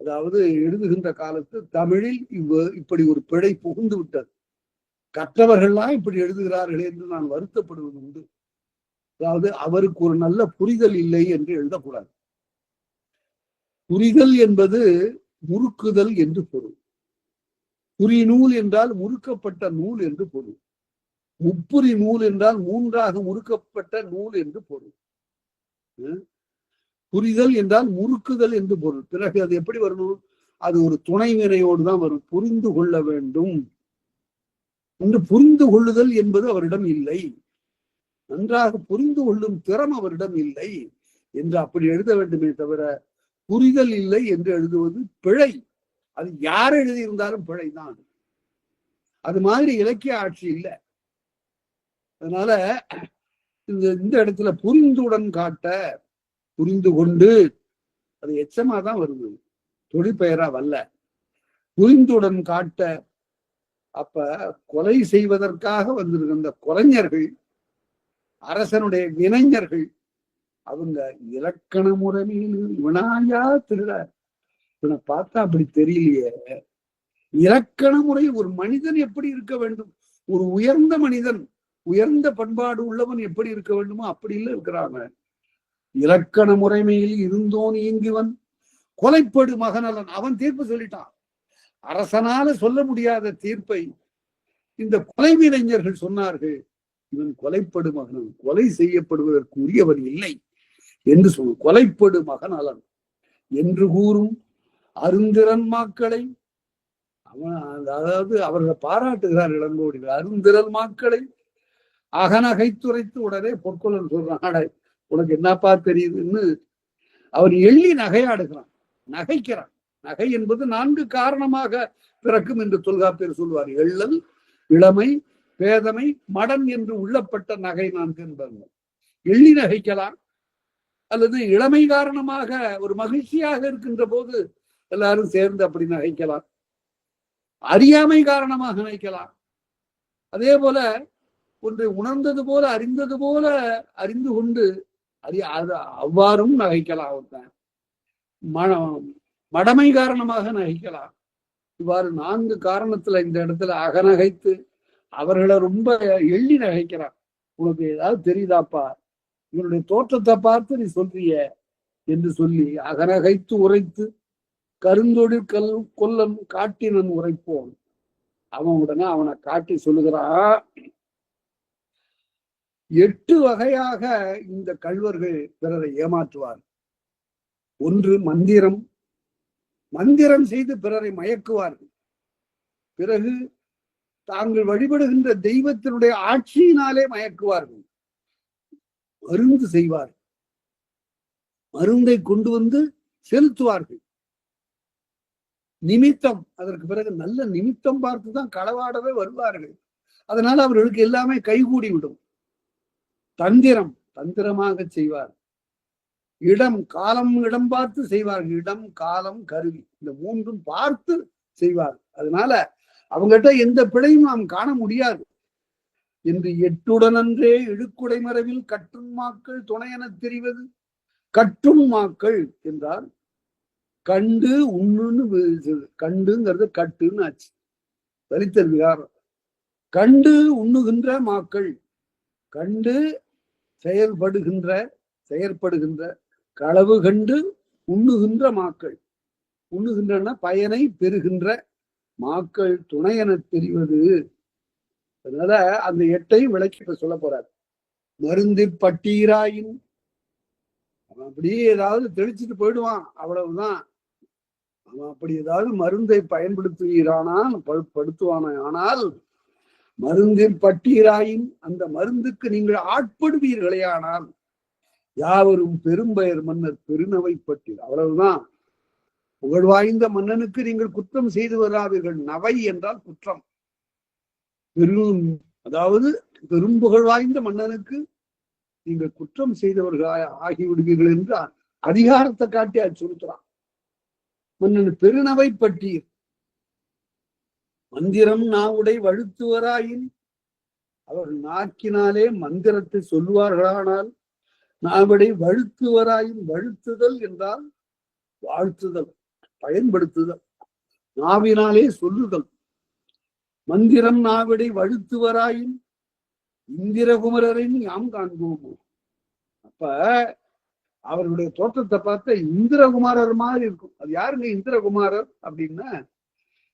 அதாவது எழுதுகின்ற காலத்து தமிழில் இப்படி ஒரு பிழை புகுந்து விட்டது. கற்றவர்கள்லாம் இப்படி எழுதுகிறார்கள் என்று நான் வருத்தப்படுவது உண்டு. அதாவது அவருக்கு ஒரு நல்ல புரிதல் இல்லை என்று எழுதக்கூடாது. புரிதல் என்பது முறுக்குதல் என்று பொருள். புரி நூல் என்றால் முறுக்கப்பட்ட நூல் என்று பொருள். முப்புரி நூல் என்றால் மூன்றாக முறுக்கப்பட்ட நூல் என்று பொருள். புரிதல் என்றால் முறுக்குதல் என்று பொருள். பிறகு அது எப்படி வரணும்? அது ஒரு துணை வினையோடு தான் வரும். புரிந்து கொள்ள வேண்டும் என்று. புரிந்து கொள்ளுதல் என்பது அவரிடம் இல்லை. நன்றாக புரிந்து கொள்ளும் திறம் அவரிடம் இல்லை என்று அப்படி எழுத வேண்டுமே தவிர புரிதல் இல்லை என்று எழுதுவது பிழை. அது யார் எழுதியிருந்தாலும் பிழைதான். அது மாதிரி இலக்கிய ஆட்சி இல்லை. அதனால இந்த இடத்துல புரிந்துடன் காட்ட, புரிந்து கொண்டு, அது எச்சமா தான் வருது, தொழிற்பெயரா வல்ல. புரிந்துடன் காட்ட. அப்ப கொலை செய்வதற்காக வந்திருக்கின்ற கொலைஞர்கள், அரசனுடைய வினைஞர்கள், அவங்க இலக்கண முறையில் வினாயா திருட. இவனை பார்த்தா அப்படி தெரியலையே. இலக்கண முறை, ஒரு மனிதன் எப்படி இருக்க வேண்டும், ஒரு உயர்ந்த மனிதன், உயர்ந்த பண்பாடு உள்ளவன் எப்படி இருக்க வேண்டுமோ அப்படி இல்லை இருக்கிறாங்க. இலக்கண முறைமையில் இருந்தோன் இயங்குவன் கொலைப்படு மகனலன். அவன் தீர்ப்பு சொல்லிட்டான். அரசனால சொல்ல முடியாத தீர்ப்பை இந்த கொலைவினைஞர்கள் சொன்னார்கள். இவன் கொலைப்படு மகனன், கொலை செய்யப்படுவதற்கு உரியவன் இல்லை என்று சொல்லு. கொலைப்படு மகனலன் என்று கூறும் அருந்திரன் மாக்களை அவன், அதாவது அவர்கள் பாராட்டுகிறார் இளங்கோடிகள். அருந்திரன் மாக்களை அகநகைத்துரைத்து உடனே பொற்கொள்ளன் சொல்றான், உனக்கு என்னப்பா தெரியுதுன்னு அவர் எள்ளி நகையாடுகிறான், நகைக்கிறான். நகை என்பது 4 காரணமாக பிறக்கும் என்று தொல்காப்பியர் சொல்வார். எள்ளல், இளமை, பேதமை, மடன் என்று உள்ளப்பட்ட நகை 4 என்பது. எள்ளி நகைக்கலாம், அல்லது இளமை காரணமாக ஒரு மகிழ்ச்சியாக இருக்கின்ற போது எல்லாரும் சேர்ந்து அப்படி நகைக்கலாம். அறியாமை காரணமாக நினைக்கலாம். அதே போல ஒன்றை உணர்ந்தது போல, அறிந்தது போல அறிந்து கொண்டு அவ்வாறும் நகைக்கலாம். மடமை காரணமாக நகைக்கலாம். இவ்வாறு 4 காரணத்துல இந்த இடத்துல அகநகைத்து அவர்களை ரொம்ப எள்ளி நகைக்கிறான். உனக்கு ஏதாவது தெரியுதாப்பா, இவருடைய தோற்றத்தை பார்த்து நீ சொல்றிய என்று சொல்லி அகநகைத்து உரைத்து கருந்தொழில் கொல்லன் காட்டினன் உரைப்போன். அவன் உடனே அவனை காட்டி சொல்லுகிறான், 8 வகையாக இந்த கள்வர்கள் பிறரை ஏமாற்றுவார். ஒன்று மந்திரம், மந்திரம் செய்து பிறரை மயக்குவார்கள். பிறகு தாங்கள் வழிபடுகின்ற தெய்வத்தினுடைய ஆட்சியினாலே மயக்குவார்கள். மருந்து செய்வார், மருந்தை கொண்டு வந்து செலுத்துவார்கள். நிமித்தம், அதற்கு பிறகு நல்ல நிமித்தம் பார்த்துதான் களவாடவே வருவார்கள். அதனால அவர்களுக்கு எல்லாமே கைகூடி விடும். தந்திரம், தந்திரமாக செய்வார். இடம், காலம், இடம் பார்த்து செய்வார்கள். இடம், காலம், கருவி, இந்த மூன்றும் பார்த்து செய்வார். அதனால அவங்ககிட்ட எந்த பிழையும் நாம் காண முடியாது என்று எட்டுடனன்றே இழுக்குடை மரபில் கற்றும் மாக்கள் துணையென தெரிவது. கற்றும் மாக்கள் என்றால் கண்டு உண்ணுன்னு, கண்டுங்கிறது கட்டுன்னு ஆச்சு, தலித்தல் விகாரம். கண்டு உண்ணுகின்ற மாக்கள், கண்டு செயற்படுகின்ற களவு கண்டு உண்ணுகின்ற மாக்கள். உண்ணுகின்றன பயனை பெறுகின்ற மாக்கள் துணையென தெரிவது. அதனால அந்த எட்டையும் விளக்கி இப்ப சொல்ல போறார். மருந்து பட்டீராயின், அவன் அப்படியே ஏதாவது தெளிச்சுட்டு போயிடுவான், அவ்வளவுதான். அவன் அப்படி ஏதாவது மருந்தை பயன்படுத்துகிறானால் படுத்துவான, ஆனால் மருந்தில் பட்டீராயின், அந்த மருந்துக்கு நீங்கள் ஆட்படுவீர்களே ஆனால் யாவரும் பெரும்பெயர் மன்னர் பெருநவை பட்டீர், அவ்வளவுதான். புகழ்வாய்ந்த மன்னனுக்கு நீங்கள் குற்றம் செய்து வராதீர்கள். நவை என்றால் குற்றம். அதாவது பெரும்புகழ் வாய்ந்த மன்னனுக்கு நீங்கள் குற்றம் செய்தவர்கள் ஆகிவிடுவீர்கள் என்று அதிகாரத்தை காட்டி சொல்லுறான். மன்னன் பெருநவை பட்டீர். மந்திரம் நாவுடை வழுத்துவராயின், அவர்கள் நாக்கினாலே மந்திரத்தை சொல்லுவார்களானால் நாவுடை வழுத்துவராயின், வழுத்துதல் என்றால் வாழ்த்துதல், பயன்படுத்துதல், நாவினாலே சொல்லுதல். மந்திரம் நாவிடை வழுத்துவராயின் இந்திரகுமரரின் யாம் காண்போமோ. அப்ப அவர்களுடைய தோற்றத்தை பார்த்த இந்திரகுமாரர் மாதிரி இருக்கும். அது யாருங்க இந்திரகுமாரர் அப்படின்னா,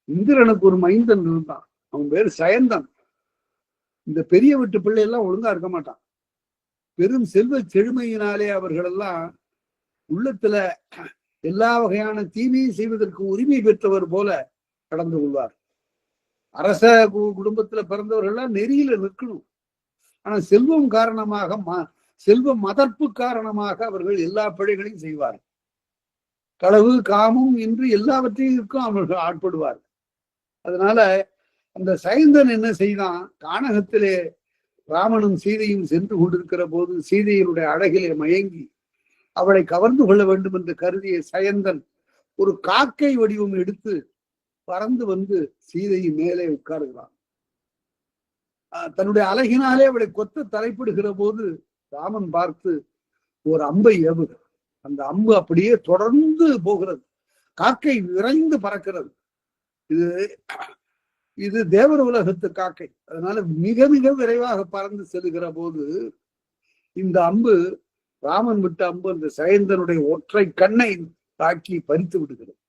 இந்திரனுக்கு ஒரு மைந்தன் இருந்தான், அவன் பேரு சயந்தன். இந்த பெரிய வீட்டு பிள்ளை எல்லாம் ஒழுங்கா இருக்க மாட்டான். பெரும் செல்வ செழுமையினாலே அவர்கள் எல்லாம் உள்ளத்துல எல்லா வகையான தீமையை செய்வதற்கு உரிமை பெற்றவர் போல கடந்து கொள்வார். அரச குடும்பத்துல பிறந்தவர்கள்லாம் நெறியில நிற்கணும். ஆனா செல்வம் காரணமாக, செல்வ மதர்ப்பு காரணமாக அவர்கள் எல்லா பிழைகளையும் செய்வார். களவு காமம் என்று எல்லாவற்றையும் அவர்கள் ஆட்படுவார். அதனால அந்த சைந்தன் என்ன செய்தான், கானகத்திலே ராமனும் சீதையும் சென்று கொண்டிருக்கிற போது சீதையினுடைய அழகிலே மயங்கி அவளை கவர்ந்து கொள்ள வேண்டும் என்று கருதிய சயந்தன் ஒரு காக்கை வடிவம் எடுத்து பறந்து வந்து சீதையின் மேலே உட்காருகிறான். தன்னுடைய அழகினாலே அவளை கொத்த தலைப்பிடுகிற போது ராமன் பார்த்து ஒரு அம்பை ஏவுகிறார். அந்த அம்பு அப்படியே தொடர்ந்து போகிறது. காக்கை விரைந்து பறக்கிறது. இது தேவர் உலகத்து காக்கை. அதனால மிக மிக விரைவாக பறந்து செல்லுகிற போது இந்த அம்பு, ராமன் விட்ட அம்பு, அந்த சயந்தனுடைய ஒற்றை கண்ணை தாக்கி பறித்து விடுகிறது.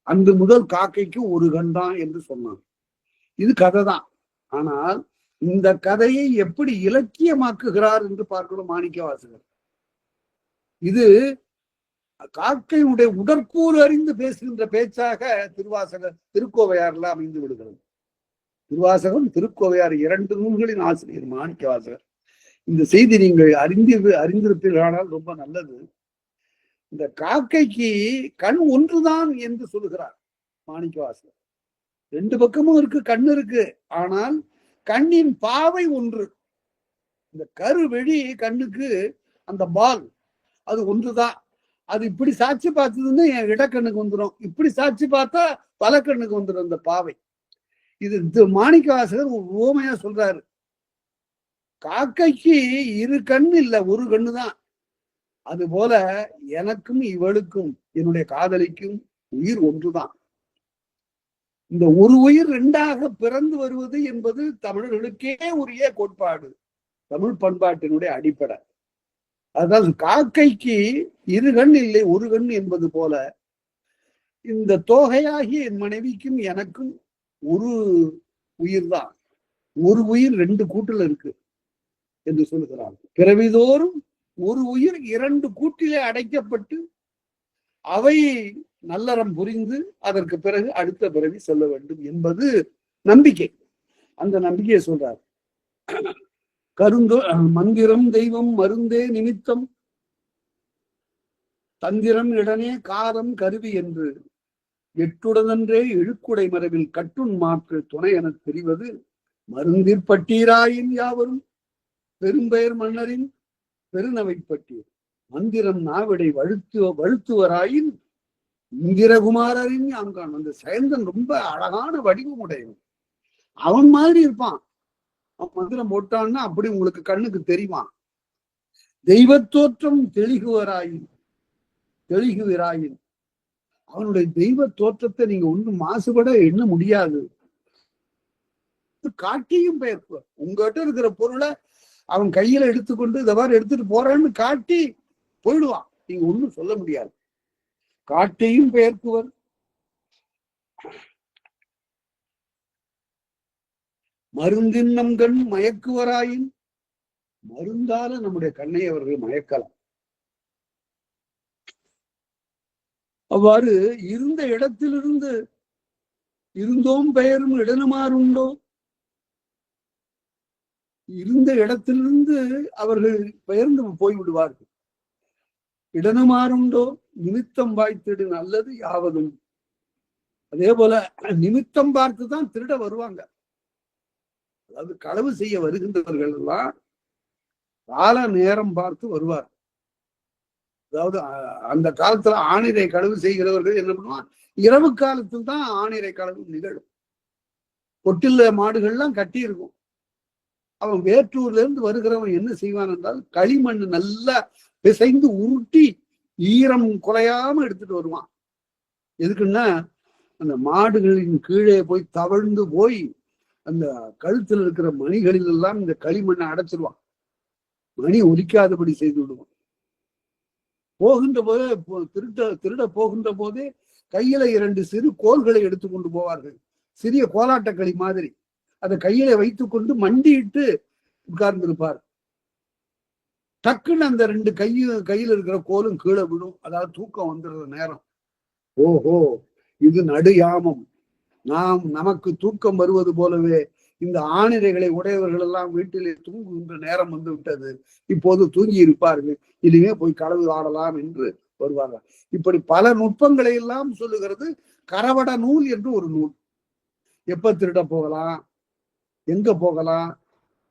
அன்று முதல் காக்கைக்கு ஒரு கண் தான் என்று சொன்னான். இது கதை தான். ஆனால் இந்த கதையை எப்படி இலக்கியமாக்குகிறார் என்று பார்க்கணும் மாணிக்க வாசகர். இது காக்கையுடைய உடற்கூறு அறிந்து பேசுகின்ற பேச்சாக திருக்கோவையார்ல அமைந்து விடுகிறது. திருவாசகம், திருக்கோவையார் இரண்டு நூல்களின் ஆசிரியர் மாணிக்க வாசகர். இந்த செய்தி நீங்கள் அறிந்திருப்பீர்களானால் ரொம்ப நல்லது. இந்த காக்கைக்கு கண் ஒன்றுதான் என்று சொல்லுகிறார் மாணிக்க வாசகர். ரெண்டு பக்கமும் இருக்கு, கண் இருக்கு. ஆனால் கண்ணின் பாவை ஒன்று. இந்த கருவெளி கண்ணுக்கு அந்த பால் அது ஒன்றுதான். அது இப்படி சாட்சி பார்த்ததுன்னு என் இடக்கண்ணுக்கு வந்துடும், இப்படி சாட்சி பார்த்தா பல கண்ணுக்கு வந்துடும் அந்த பாவை. இது மாணிக்க வாசகர் உவமையா சொல்றாரு. காக்கைக்கு இரு கண் இல்ல, ஒரு கண்ணு தான். அது போல எனக்கும் இவளுக்கும், என்னுடைய காதலிக்கும் உயிர் ஒன்றுதான். இந்த ஒரு உயிர் ரெண்டாக பிறந்து வருவது என்பது தமிழர்களுக்கே உரிய கோட்பாடு, தமிழ் பண்பாட்டினுடைய அடிப்படை. அதுதான் காக்கைக்கு இரு கண் இல்லை ஒரு கண் என்பது போல இந்த தோகையாகி என் மனைவிக்கும் எனக்கும் ஒரு உயிர் தான். ஒரு உயிர் ரெண்டு கூட்டுல இருக்கு என்று சொல்லுகிறார். பிறவிதோறும் ஒரு உயிர் இரண்டு கூட்டிலே அடைக்கப்பட்டு அவை நல்லறம் புரிந்து அதற்கு பிறகு அடுத்த பிறவி செல்ல வேண்டும் என்பது நம்பிக்கை. அந்த நம்பிக்கையை சொல்றார். மந்திரம் தெய்வம் மருந்தே நிமித்தம் தந்திரம் இடனே காரம் கருவி என்று எட்டுடனன்றே இழுக்குடை மரபில் கட்டுண் மாற்று துணை எனத் தெரிவது மருந்திற்பட்டீராயின் யாவரும் பெரும்பெயர் மன்னரின் பெருநவை பட்டீர் மந்திரம் நாவிடை வழுத்துவராயின் இந்திரகுமாரின் யாங்கான். அந்த சேந்தன் ரொம்ப அழகான வடிவம் உடையவன். அவன் மாதிரி இருப்பான். அவன் மந்திரம் போட்டான்னா அப்படி உங்களுக்கு கண்ணுக்கு தெரியுமா? தெய்வத்தோற்றம் தெளிகுவராயின் அவனுடைய தெய்வ தோற்றத்தை நீங்க ஒன்றும் மாசுபட எண்ண முடியாது. காட்டியும் பெயர்க்குவார். உங்ககிட்ட இருக்கிற பொருளை அவன் கையில எடுத்துக்கொண்டு இந்த மாதிரி எடுத்துட்டு போறான்னு காட்டி போயிடுவான். நீங்க ஒண்ணும் சொல்ல முடியாது. காட்டையும் பெயர்க்குவர். மருந்தின்னம் கண் மயக்குவராயின் மருந்தால நம்முடைய கண்ணை அவர்கள் மயக்கலாம். அவ்வாறு இருந்த இடத்திலிருந்து இருந்தோம் பெயரும் இடனுமாறுண்டோ, இருந்த இடத்திலிருந்து அவர்கள் பெயர்ந்து போய்விடுவார்கள். இடனுமாறுண்டோ நிமித்தம் வாய்த்திடு நல்லது யாவதும். அதே போல நிமித்தம் பார்த்துதான் திருட வருவாங்க. அதாவது களவு செய்ய வருகின்றவர்கள் எல்லாம் கால நேரம் பார்த்து வருவார். அதாவது அந்த காலத்துல ஆணிரை களவு செய்கிறவர்கள் என்ன பண்ணுவான், இரவு காலத்தில் தான் ஆணிரை களவு நிகழும். கொட்டில்ல மாடுகள்லாம் கட்டி இருக்கும். அவன் வேற்றூர்ல இருந்து வருகிறவன் என்ன செய்வான் என்றால் களிமண் நல்லா பிசைந்து உருட்டி ஈரம் குலையாம எடுத்துட்டு வருவான். எதுக்குன்னா அந்த மாடுகளின் கீழே போய் தவழ்ந்து போய் அந்த கழுத்துல இருக்கிற மணிகளில் எல்லாம் இந்த களிமண்ணை அடைச்சிருவான். மணி ஒலிக்காதபடி செய்து விடுவான். போகின்ற போதே திருட போகின்ற போதே கையில 2 சிறு கோல்களை எடுத்துக்கொண்டு போவார்கள். சிறிய கோலாட்டக்களி மாதிரி அதை கையில வைத்துக்கொண்டு மண்டிட்டு உட்கார்ந்திருப்பார். டக்குன்னு அந்த 2 கையில இருக்கிற கோலும் கீழே விடும். அதாவது தூக்கம் வந்துடுற நேரம். ஓஹோ, இது நடு யாமம். நமக்கு தூக்கம் வருவது போலவே இந்த ஆணிரைகளை உடையவர்கள் எல்லாம் வீட்டிலே தூங்குகின்ற நேரம் வந்து விட்டது. இப்போது தூங்கி இருப்பார்கள். இனிமே போய் களவு ஆடலாம் என்று வருவார்கள். இப்படி பல நுட்பங்களை எல்லாம் சொல்லுகிறது கரவட நூல் என்று ஒரு நூல். எப்ப திருட போகலாம், எங்க போகலாம்,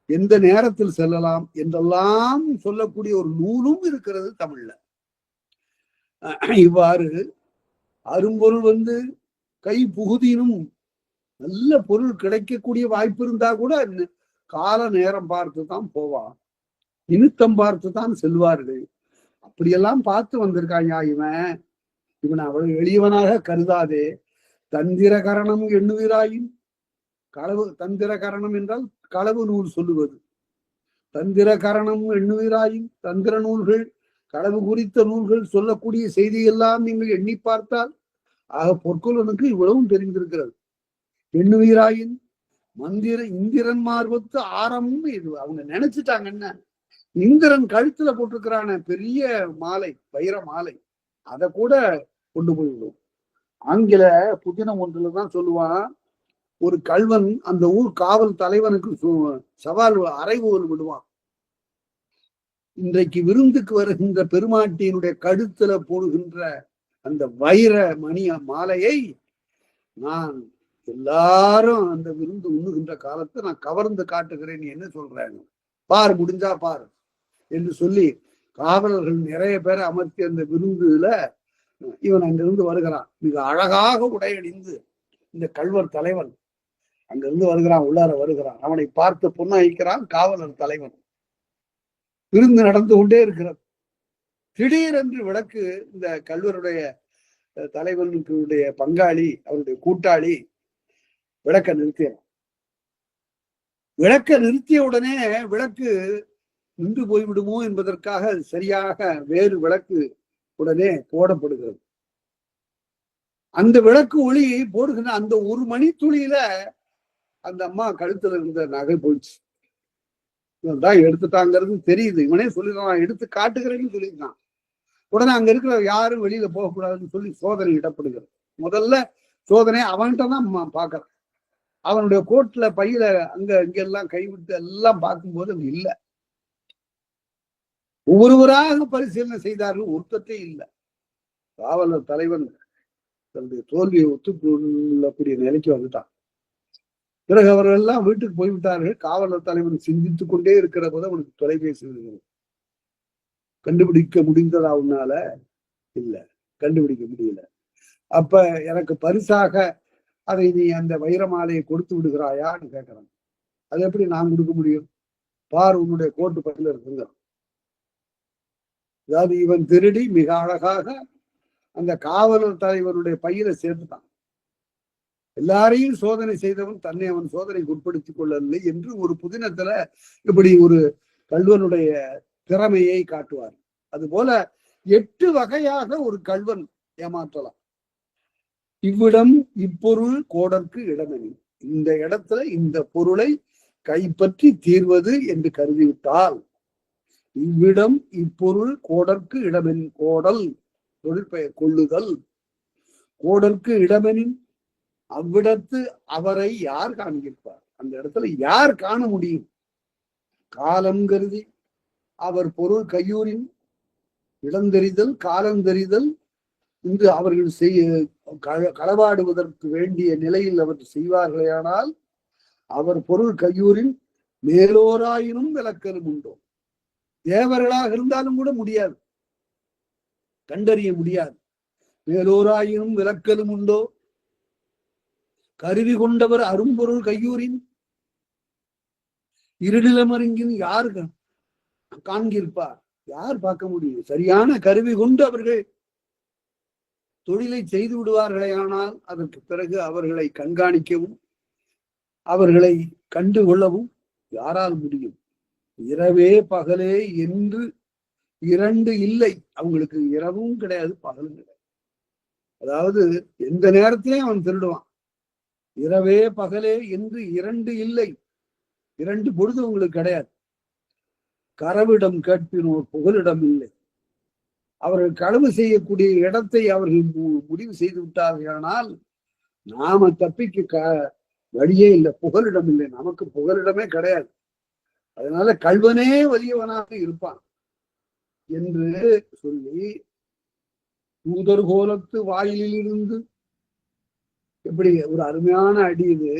எந்த நேரத்தில் செல்லலாம் என்றெல்லாம் சொல்லக்கூடிய ஒரு நூலும் இருக்கிறது தமிழ்ல. இவ்வாறு அரும்பொருள் கை புகுதினும் நல்ல பொருள் கிடைக்கக்கூடிய வாய்ப்பு இருந்தா கூட கால நேரம் பார்த்து தான் போவான். நிமித்தம் பார்த்து தான் செல்வார்கள். அப்படியெல்லாம் பார்த்து வந்திருக்காங்க. இவன் அவ்வளவு எளியவனாக கருதாதே. தந்திர கரணம் எண்ணுகிறாயின் களவு. தந்திர கரணம் என்றால் களவு நூல் சொல்லுவது. தந்திர கரணம் எண்ணுகிறாயின் தந்திர நூல்கள், களவு குறித்த நூல்கள் சொல்லக்கூடிய செய்தியெல்லாம் நீங்கள் எண்ணி பார்த்தால் ஆக பொற்கொள்ளனுக்கு இவ்வளவும் தெரிந்திருக்கிறது. எண்ணுவீராயின் இந்திரன் மார்பத்து ஆரமும் இது. அவங்க நினைச்சுட்டாங்க என்ன, இந்திரன் கழுத்துல போட்டிருக்கிறான பெரிய மாலை, வைர மாலை, அதை கூட கொண்டு போய்விடும். ஆங்கில புதினம் ஒன்றுலதான் சொல்லுவான், ஒரு கல்வன் அந்த ஊர் காவல் தலைவனுக்கு சவால் அறைகோல் விடுவான். இன்றைக்கு விருந்துக்கு வருகின்ற பெருமாட்டியினுடைய கழுத்துல போடுகின்ற அந்த வைர மணி மாலையை நான் எல்லாரும் அந்த விருந்து உண்ணுகின்ற காலத்தை நான் கவர்ந்து காட்டுகிறேன். என்ன சொல்றாங்க பார், முடிஞ்சா பார் என்று சொல்லி காவலர்கள் நிறைய பேரை அமர்த்தி அந்த விருந்துல இவன் அங்கிருந்து வருகிறான். மிக அழகாக உடையணிந்து இந்த கல்வர் தலைவன் அங்கிருந்து வருகிறான், உள்ளார வருகிறான். அவனை பார்த்து புன்னகைக்கிறான் காவலர் தலைவன். விருந்து நடந்து கொண்டே இருக்கிறது. திடீரென்று விளக்கு, இந்த கல்வருடைய தலைவனுடைய பங்காளி, அவருடைய கூட்டாளி விளக்க நிறுத்தினான். விளக்க நிறுத்திய உடனே விளக்கு நின்று போய்விடுமோ என்பதற்காக சரியாக வேறு விளக்கு உடனே போடப்படுகிறது. அந்த விளக்கு ஒளி போடுகின்ற அந்த 1 மணி துளியில அந்த அம்மா கழுத்துல இருந்த நகை போயிடுச்சு. இவன் தான் எடுத்துட்டாங்கிறது தெரியுது. இவனே சொல்லிடுறான், எடுத்து காட்டுகிறேன்னு சொல்லியிருக்கான். உடனே அங்க இருக்கிற யாரும் வெளியில போகக்கூடாதுன்னு சொல்லி சோதனை இடப்படுகிறது. முதல்ல சோதனை அவன்கிட்ட தான் பாக்குறான். அவனுடைய கோட்ல பையில அங்க இங்கெல்லாம் கைவிட்டு எல்லாம் பார்க்கும்போது அங்க இல்லை. ஒவ்வொருவராக பரிசீலனை செய்தார்கள், ஒருத்தட்டே இல்லை. காவலர் தலைவன் தன்னுடைய தோல்வியை ஒத்துக்கொள்ளக்கூடிய நிலைக்கு வந்துட்டான். பிறகு அவர்கள் எல்லாம் வீட்டுக்கு போய்விட்டார்கள். காவலர் தலைவன் சிந்தித்துக் கொண்டே இருக்கிற போது அவனுக்கு தொலைபேசி கண்டுபிடிக்க முடிந்ததா உன்னால? இல்ல, கண்டுபிடிக்க முடியல. அப்ப எனக்கு பரிசாக அதை நீ அந்த வைர மாலையை கொடுத்து விடுகிறாயான்னு கேட்கிறான். அது எப்படி நான் கொடுக்க முடியும்? பார், உன்னுடைய கோட்டு பையில இருக்குங்க. அதாவது இவன் திருடி மிக அழகாக அந்த காவலர் தலைவருடைய பையில சேர்த்துட்டான். எல்லாரையும் சோதனை செய்தவன் தன்னை அவன் சோதனைக்கு உட்படுத்திக் கொள்ளவில்லை என்று ஒரு புதினத்துல இப்படி ஒரு கல்வனுடைய திறமையை காட்டுவார். அதுபோல 8 வகையாக ஒரு கல்வன் ஏமாற்றலாம். இவ்விடம் இப்பொருள் கோடற்கு இடமெனி, இந்த இடத்துல இந்த பொருளை கைப்பற்றி தீர்வது என்று கருதிவிட்டால், இவ்விடம் இப்பொருள் கோடற்கு இடமென், கோடல் தொழிற்பெயர் கொள்ளுதல், கோடற்கு இடமெனின் அவ்விடத்து அவரை யார் காண்கிருப்பார்? அந்த இடத்துல யார் காண முடியும்? காலம் கருதி அவர் பொருள் கையூரின் இடந்தெறிதல் காலந்தெறிதல் இன்று அவர்கள் களவாடுவதற்கு வேண்டிய நிலையில் அவர் செய்வார்களேயானால் அவர் பொருள் கையூரின் மேலோராயினும் விளக்கலும் உண்டோ? தேவர்களாக இருந்தாலும் கூட முடியாது, கண்டறிய முடியாது. மேலோராயினும் விளக்கலும் உண்டோ? கருவி கொண்டவர் அரும்பொருள் கையூரின் இருநிலமருங்கின் யார் காண்கிருப்பார்? யார் பார்க்க முடியும்? சரியான கருவி கொண்டு அவர்கள் தொழிலை செய்து விடுவார்களே, ஆனால் அதற்கு பிறகு அவர்களை கண்காணிக்கவும் அவர்களை கண்டு கொள்ளவும் யாரால் முடியும்? இரவே பகலே என்று 2 இல்லை. அவங்களுக்கு இரவும் கிடையாது, பகலும் கிடையாது. அதாவது எந்த நேரத்திலையும் அவன் திருடுவான். இரவே பகலே என்று 2 இல்லை. 2 பொழுது உங்களுக்கு கிடையாது. கரவிடம் கேட்பினோர் புகலிடம் இல்லை. அவர்கள் களவு செய்யக்கூடிய இடத்தை அவர்கள் முடிவு செய்து விட்டார்கள். ஆனால் நாம தப்பிக்க வழியே இல்லை, புகலிடம் இல்லை. நமக்கு புகலிடமே கிடையாது. அதனால கல்வனே வலியவனாக இருப்பான் என்று சொல்லி தூதர் கோலத்து வாயிலில் இருந்து, எப்படி ஒரு அருமையான அடி இது.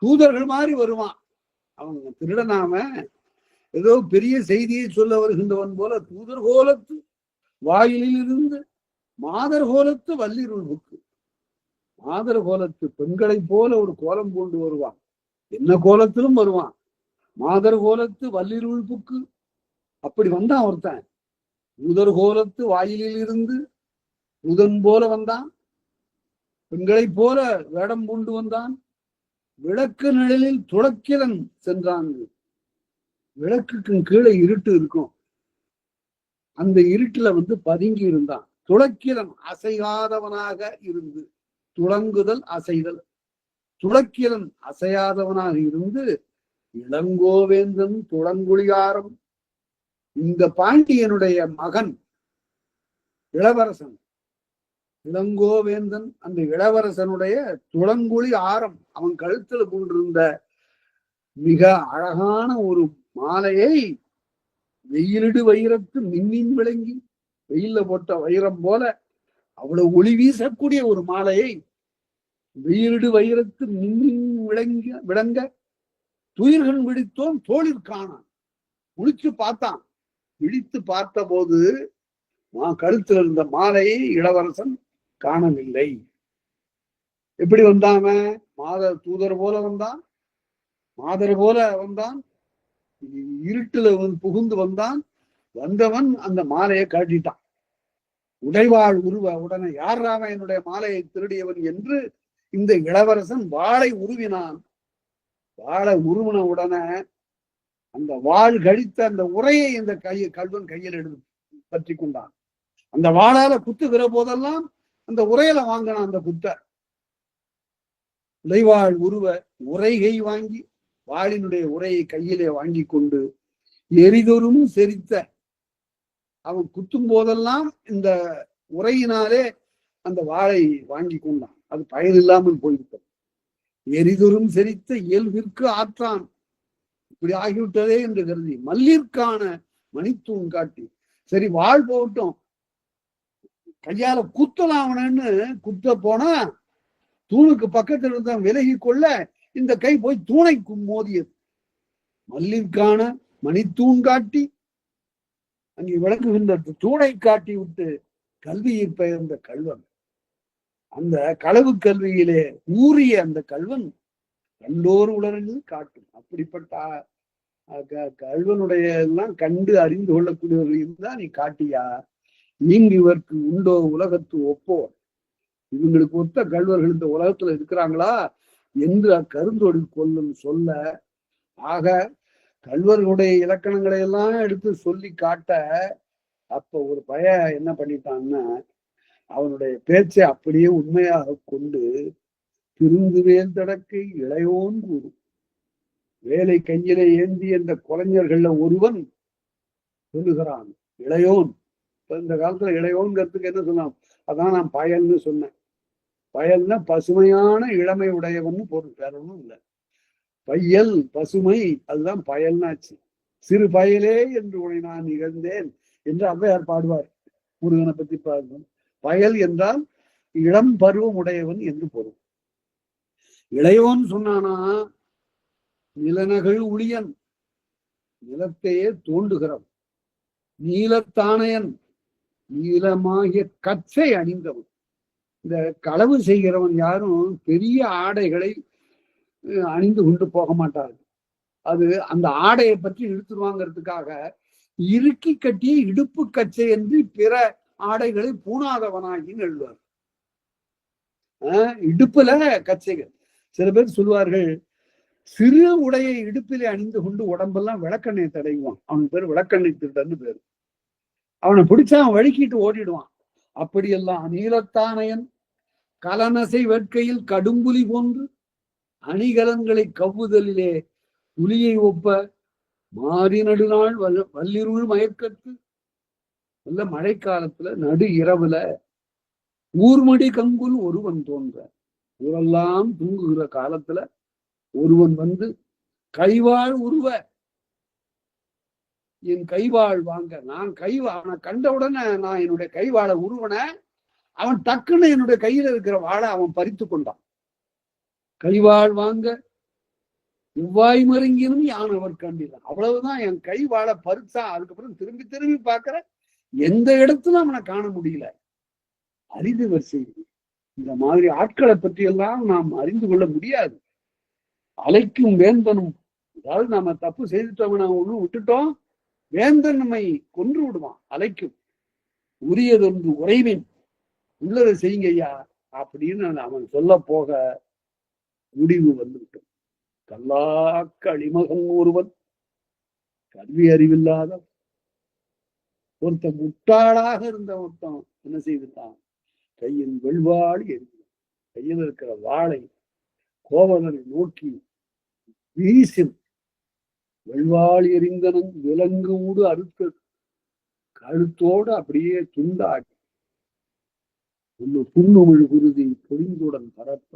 தூதர்கள் மாதிரி வருவான் அவங்க. திருடனாம ஏதோ பெரிய செய்தியை சொல்ல வருகின்றவன் போல தூதர் கோலத்து வாயிலில் இருந்து மாதர் கோலத்து வல்லிருள் புக்கு. மாதர் கோலத்து பெண்களை போல ஒரு கோலம் கொண்டு வருவான். என்ன கோலத்திலும் வருவான். மாதர் கோலத்து வல்லிருள் புக்கு. அப்படி வந்தான் ஒருத்தன். தூதர் கோலத்து வாயிலில் இருந்து புதன் போல வந்தான். பெண்களை போல வேடம் கொண்டு வந்தான். விளக்கு நிழலில் துளக்கிலன் சென்றான். விளக்குக்கு கீழே இருட்டு இருக்கும். அந்த இருட்டுல பதுங்கி இருந்தான். துளக்கிலன் அசையாதவனாக இருந்து, துளங்குதல் அசைதல், துளக்கிலன் அசையாதவனாக இருந்து இளங்கோவேந்தன் துளங்குழியாரம். இந்த பாண்டியனுடைய மகன் இளவரசன் இளங்கோவேந்தன், அந்த இளவரசனுடைய துளங்குழி ஆரம், அவன் கழுத்துல கொண்டிருந்த மிக அழகான ஒரு மாலையை வெயிலிடு வைரத்து மின்மின் விளங்கி, வெயில்ல போட்ட வைரம் போல அவ்வளவு ஒளி வீசக்கூடிய ஒரு மாலையை வெயிலிடு வைரத்து மின்மின் விளங்க துயிர்கள் விழித்தோம் தோளில் காணான். விழிச்சு பார்த்தான். விழித்து பார்த்த போது கழுத்தில் இருந்த மாலையை இளவரசன் காணவில்லை. எப்படி வந்தாம? தூதர் போல வந்தான், மாதர் போல வந்தான், இருட்டுல புகுந்து வந்தான். வந்தவன் அந்த மாலையை காட்டிட்டான். உடைவாள் உருவ உடனே யார் ராம என்னுடைய மாலையை திருடியவன் என்று இந்த இளவரசன் வாளை உருவினான். வாளை உருவின உடனே அந்த வாள் கழித்த அந்த உரையை இந்த கல்வன் கையில் எடுத்து பற்றி கொண்டான். அந்த வாளால குத்துகிற போதெல்லாம் அந்த உரையில வாங்கினான் அந்த குத்த. உடைவாள் உருவ உரைகை வாங்கி, வாளினுடைய உரையை கையிலே வாங்கி கொண்டு எரிதொரும் செரித்த, அவன் குத்தும் போதெல்லாம் இந்த உரையினாலே அந்த வாளை வாங்கி கொண்டான். அது பயனில்லாமல் போய்விட்டது. எரிதொரும் செரித்த இயல்பிற்கு ஆற்றான். இப்படி ஆகிவிட்டதே என்று கருதி மல்லிற்கான மணித்தூண் காட்டி, சரி வாழ் போகட்டும், கையால குத்தலாம் அவனன்னு குத்த போனா தூணுக்கு பக்கத்தில் இருந்த விலகி கொள்ள இந்த கை போய் தூணை மோதியது. மல்லிற்கான மணித்தூண் காட்டி அங்கே விளக்குகின்ற தூணை காட்டி விட்டு கல்வியை பெயர்ந்த கல்வன், அந்த களவு கல்வியிலே ஊறிய அந்த கல்வன் கண்டோர் உலரில் காட்டும். அப்படிப்பட்ட கல்வனுடைய எல்லாம் கண்டு அறிந்து கொள்ளக்கூடியவர்கள் தான் நீ காட்டியா? நீங்க இவருக்கு உண்டோ உலகத்து ஒப்போ? இவங்களுக்கு ஒத்த கல்வர்கள் இந்த உலகத்துல இருக்கிறாங்களா என்று அக்கருந்தொடி கொல்லும் சொல்ல, ஆக கல்வர்களுடைய இலக்கணங்களை எல்லாம் எடுத்து சொல்லி காட்ட, அப்ப ஒரு பய என்ன பண்ணிட்டான்னா அவனுடைய பேச்சை அப்படியே உண்மையாக கொண்டு திருந்துவேல் தடக்கை இளையோன் கூறும். வேலை கையிலே ஏந்தி என்ற கலைஞர்கள்ல ஒருவன் சொல்லுகிறான் இளையோன். இப்ப இந்த காலத்துல இளையோன்கிறதுக்கு என்ன சொன்னான்? அதான் நான் பயல்னு சொன்னேன். பயல்னா பசுமையான இளமை உடையவன் பொருள், வேற ஒன்றும் இல்லை. பையல் பசுமை, அதுதான் பயல்னாச்சு. சிறு பயலே என்று உன்னை நான் நிகழ்ந்தேன் என்று ஔவையார் பாடுவார். முருகனை பத்தி பாடுவோம். பயல் என்றால் இளம் பருவம் உடையவன் என்று பொருள். இளையோன் சொன்னானா நிலநகழ் உளியன், நிலத்தையே தோண்டுகிறவன். நீலத்தானையன், நீளமாகிய கச்சை அணிந்தவன். இந்த களவு செய்கிறவன் யாரும் பெரிய ஆடைகளை அணிந்து கொண்டு போக மாட்டார்கள். அது அந்த ஆடையை பற்றி இழுத்துருவாங்கிறதுக்காக இறுக்கி கட்டிய இடுப்பு கச்சை என்று பிற ஆடைகளை பூணாதவனாகின்னு எழுதுவார். இடுப்புல கச்சைகள். சில பேர் சொல்லுவார்கள் சிறு உடையை இடுப்பிலே அணிந்து கொண்டு உடம்பெல்லாம் விளக்கெண்ணெய் தடைவான். அவன் பேர் விளக்கெண்ணெய் திருடன்னு பேரு. அவனை பிடிச்சா அவன் வழுக்கிட்டு ஓடிடுவான். அப்படியெல்லாம் நீலத்தானையன் கலனசை வேட்கையில் கடும்புலி போன்று அணிகலன்களை கவ்வுதலிலே புலியை ஒப்ப மாறி நடுநாள் வல்லிருள் மயக்கத்து நல்ல மழைக்காலத்துல நடு இரவுல ஊர்மடி கங்குல் ஒருவன் தோன்ற, ஊரெல்லாம் தூங்குகிற காலத்துல ஒருவன் வந்து கைவாள் உருவ, என் கைவாள் வாங்க. நான் அவனை கண்ட உடனே நான் என்னுடைய கைவாளை உருவன, அவன் டக்குன்னு என்னுடைய கையில இருக்கிற வாழை அவன் பறித்து கொண்டான். கைவாள் வாங்க இவ்வாய் மருங்கினும் யான் அவர் கண்டிதான். அவ்வளவுதான், என் கை வாழை பறிச்சா. அதுக்கப்புறம் திரும்பி திரும்பி பார்க்கிற எந்த இடத்துல அவனை காண முடியல. அரிது வரிசை. இந்த மாதிரி ஆட்களை பற்றி எல்லாம் நாம் அறிந்து கொள்ள முடியாது. அலைக்கும் வேந்தனும், அதாவது நாம தப்பு செய்துட்டோம், நாம ஒண்ணு விட்டுட்டோம், வேந்தன் நம்மை கொன்று விடுவான். அலைக்கும் உரியதொன்று உறைவின் உள்ளதை செய்யுங்க ஐயா அப்படின்னு அவன் சொல்ல போக முடிவு வந்துவிட்டோம். கல்லாக்க அழிமகன் ஒருவன், கல்வி அறிவில்லாத ஒருத்தன், முட்டாளாக இருந்த ஒருத்தன் என்ன செய்துட்டான்? கையின் வெள்வாள் எரிந்தான். கையில் இருக்கிற வாளை கோவலனை நோக்கி வீசின். வெள்வாள் எரிந்தனன் விலங்கூடு அறுத்து கழுத்தோடு அப்படியே துண்டாடி புண்ணுமிழ் குருதி பொழிந்துடன் பரப்ப,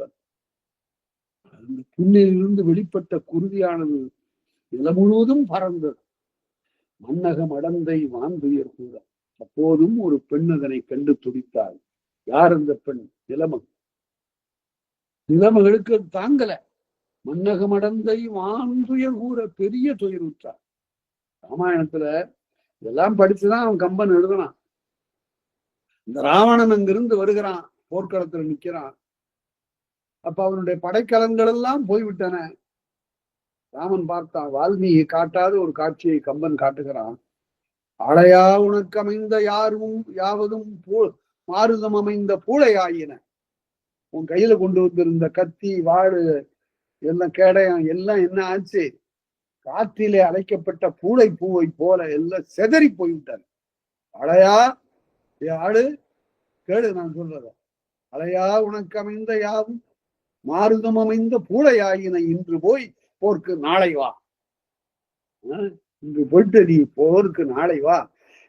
அந்த புண்ணிலிருந்து வெளிப்பட்ட குருதியானது நிலம் முழுவதும் பறந்தது. மன்னகம் அடந்தை வாந்துயர் கூட. அப்போதும் ஒரு பெண் அதனை கண்டு துடித்தாள். யார் அந்த பெண்? நிலமகள். நிலமகளுக்கு தாங்கல. மன்னகம் அடந்தை வாந்துயர் கூற பெரிய துயருற்றார். ராமாயணத்துல இதெல்லாம் படிச்சுதான் அவன் கம்பன் எழுதுனான். இந்த ராவணன் அங்கிருந்து வருகிறான், போர்க்களத்துல நிக்கிறான். அப்ப அவனுடைய படைக்கலன்கள் எல்லாம் போய்விட்டன. ராமன் பார்த்தான். வால்மீகி காட்டாத ஒரு காட்சியை கம்பன் காட்டுகிறான். அடையா உனக்கு அமைந்த யாரும் யாவதும் மாறுதம் அமைந்த பூளையாயின. உன் கையில கொண்டு வந்திருந்த கத்தி வாடு எல்லாம் கேடயம் எல்லாம் என்ன ஆச்சு? காற்றிலே அழைக்கப்பட்ட பூளை பூவை போல எல்லாம் செதறி போய்விட்டார். அடையா ஆடு கேடு, நான் சொல்றத. அலையா உனக்கு அமைந்த யாவும் மாறுதம் அமைந்த பூளையாயின. இன்று போய் போருக்கு நாளை வா. இன்று போயிட்டு நீ போருக்கு நாளை வா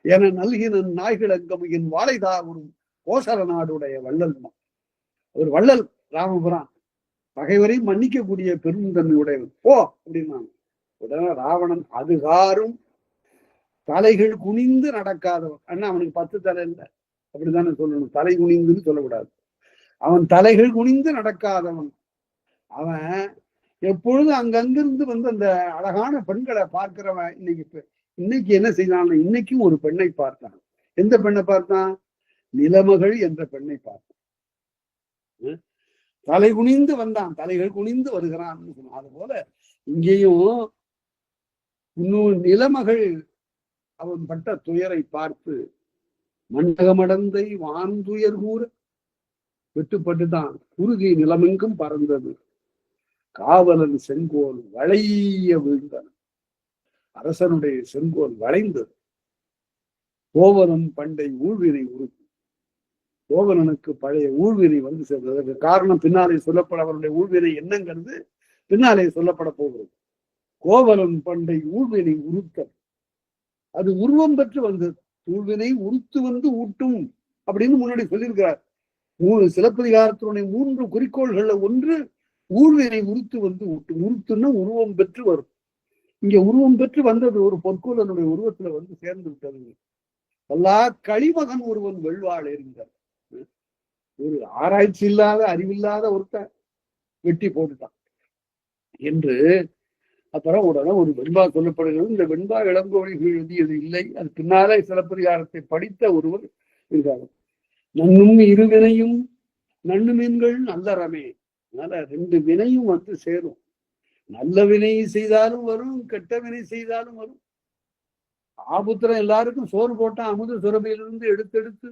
என நல்கின நாய்கள் அங்கமையின் வாழைதாவரும் கோசல நாடுடைய வள்ளல். ஒரு வள்ளல் ராமபுரம், பகைவரை மன்னிக்கக்கூடிய பெருந்தன்மையுடையவன். போ அப்படின்னாங்க. உடனே ராவணன் அதுகாரும் தலைகள் குனிந்து நடக்காதவன். அண்ணா அவனுக்கு 10 தலை இல்லை, அப்படித்தானே சொல்லணும். தலை குனிந்துன்னு சொல்லக்கூடாது. அவன் தலைகள் குனிந்து நடக்காதவன். அவன் எப்பொழுதும் அங்கங்கிருந்து வந்து அந்த அழகான பெண்களை பார்க்கிறவன். இன்னைக்கு என்ன செய்தான்? இன்னைக்கும் ஒரு பெண்ணை பார்த்தான். எந்த பெண்ணை பார்த்தான்? நிலமகள் என்ற பெண்ணை பார்த்தான். தலை குனிந்து வந்தான், தலைகள் குனிந்து வருகிறான். அது போல இங்கேயும் இன்னும் நிலமகள் அவன் பட்ட துயரை பார்த்து மண்டகமடந்தை வான்துயர் கூற வெட்டுப்பட்டுதான். குருகி நிலமெங்கும் பறந்தது, காவலன் செங்கோல் வளைய வீழ்ந்தன. அரசனுடைய செங்கோல் வளைந்தது. கோவலன் பண்டை ஊழ்வினை உறுதி. கோவலனுக்கு பழைய ஊழ்வினை வந்து சேர்ந்ததற்கு காரணம் பின்னாலே சொல்லப்பட, அவருடைய ஊழ்வினை என்னங்கிறது பின்னாலே சொல்லப்பட போகிறது. கோவலன் பண்டை ஊழ்வினை உறுத்தல், அது உருவம் பெற்று வந்தது. ஊழ்வினை உறுத்து வந்து ஊட்டும் அப்படின்னு முன்னாடி சொல்லியிருக்கிறார். சிலப்பதிகாரத்தினுடைய 3 குறிக்கோள்கள்ல ஒன்று ஊழ்வினை உறுத்து வந்து ஊட்டும். உறுத்துன்னா உருவம் பெற்று வரும். இங்க உருவம் பெற்று வந்தது ஒரு பொற்கோலனுடைய உருவத்துல வந்து சேர்ந்து விட்டது. எல்லா களிமகன் ஒருவன் வெள்வாள் எறிந்தார். ஒரு ஆராய்ச்சி இல்லாத அறிவில்லாத ஒருத்தன் வெட்டி போட்டுட்டான் என்று அப்புறம் உடனே ஒரு வெண்பா சொல்லப்படுகிறது. இந்த வெண்பா இளங்கோவடிகள் எழுதியது இல்லை, அது பின்னாலே சிலப்பதிகாரத்தை படித்த ஒருவர் இருக்காரு. நன்னும் இருவினையும் நன்னு மீன்கள் நல்லறமே. அதனால 2 வினையும் வந்து சேரும். நல்ல வினை செய்தாலும் வரும், கெட்ட வினை செய்தாலும் வரும். ஆபுத்திரம் எல்லாருக்கும் சோறு போட்டான் அமுத சுரபியிலிருந்து எடுத்து.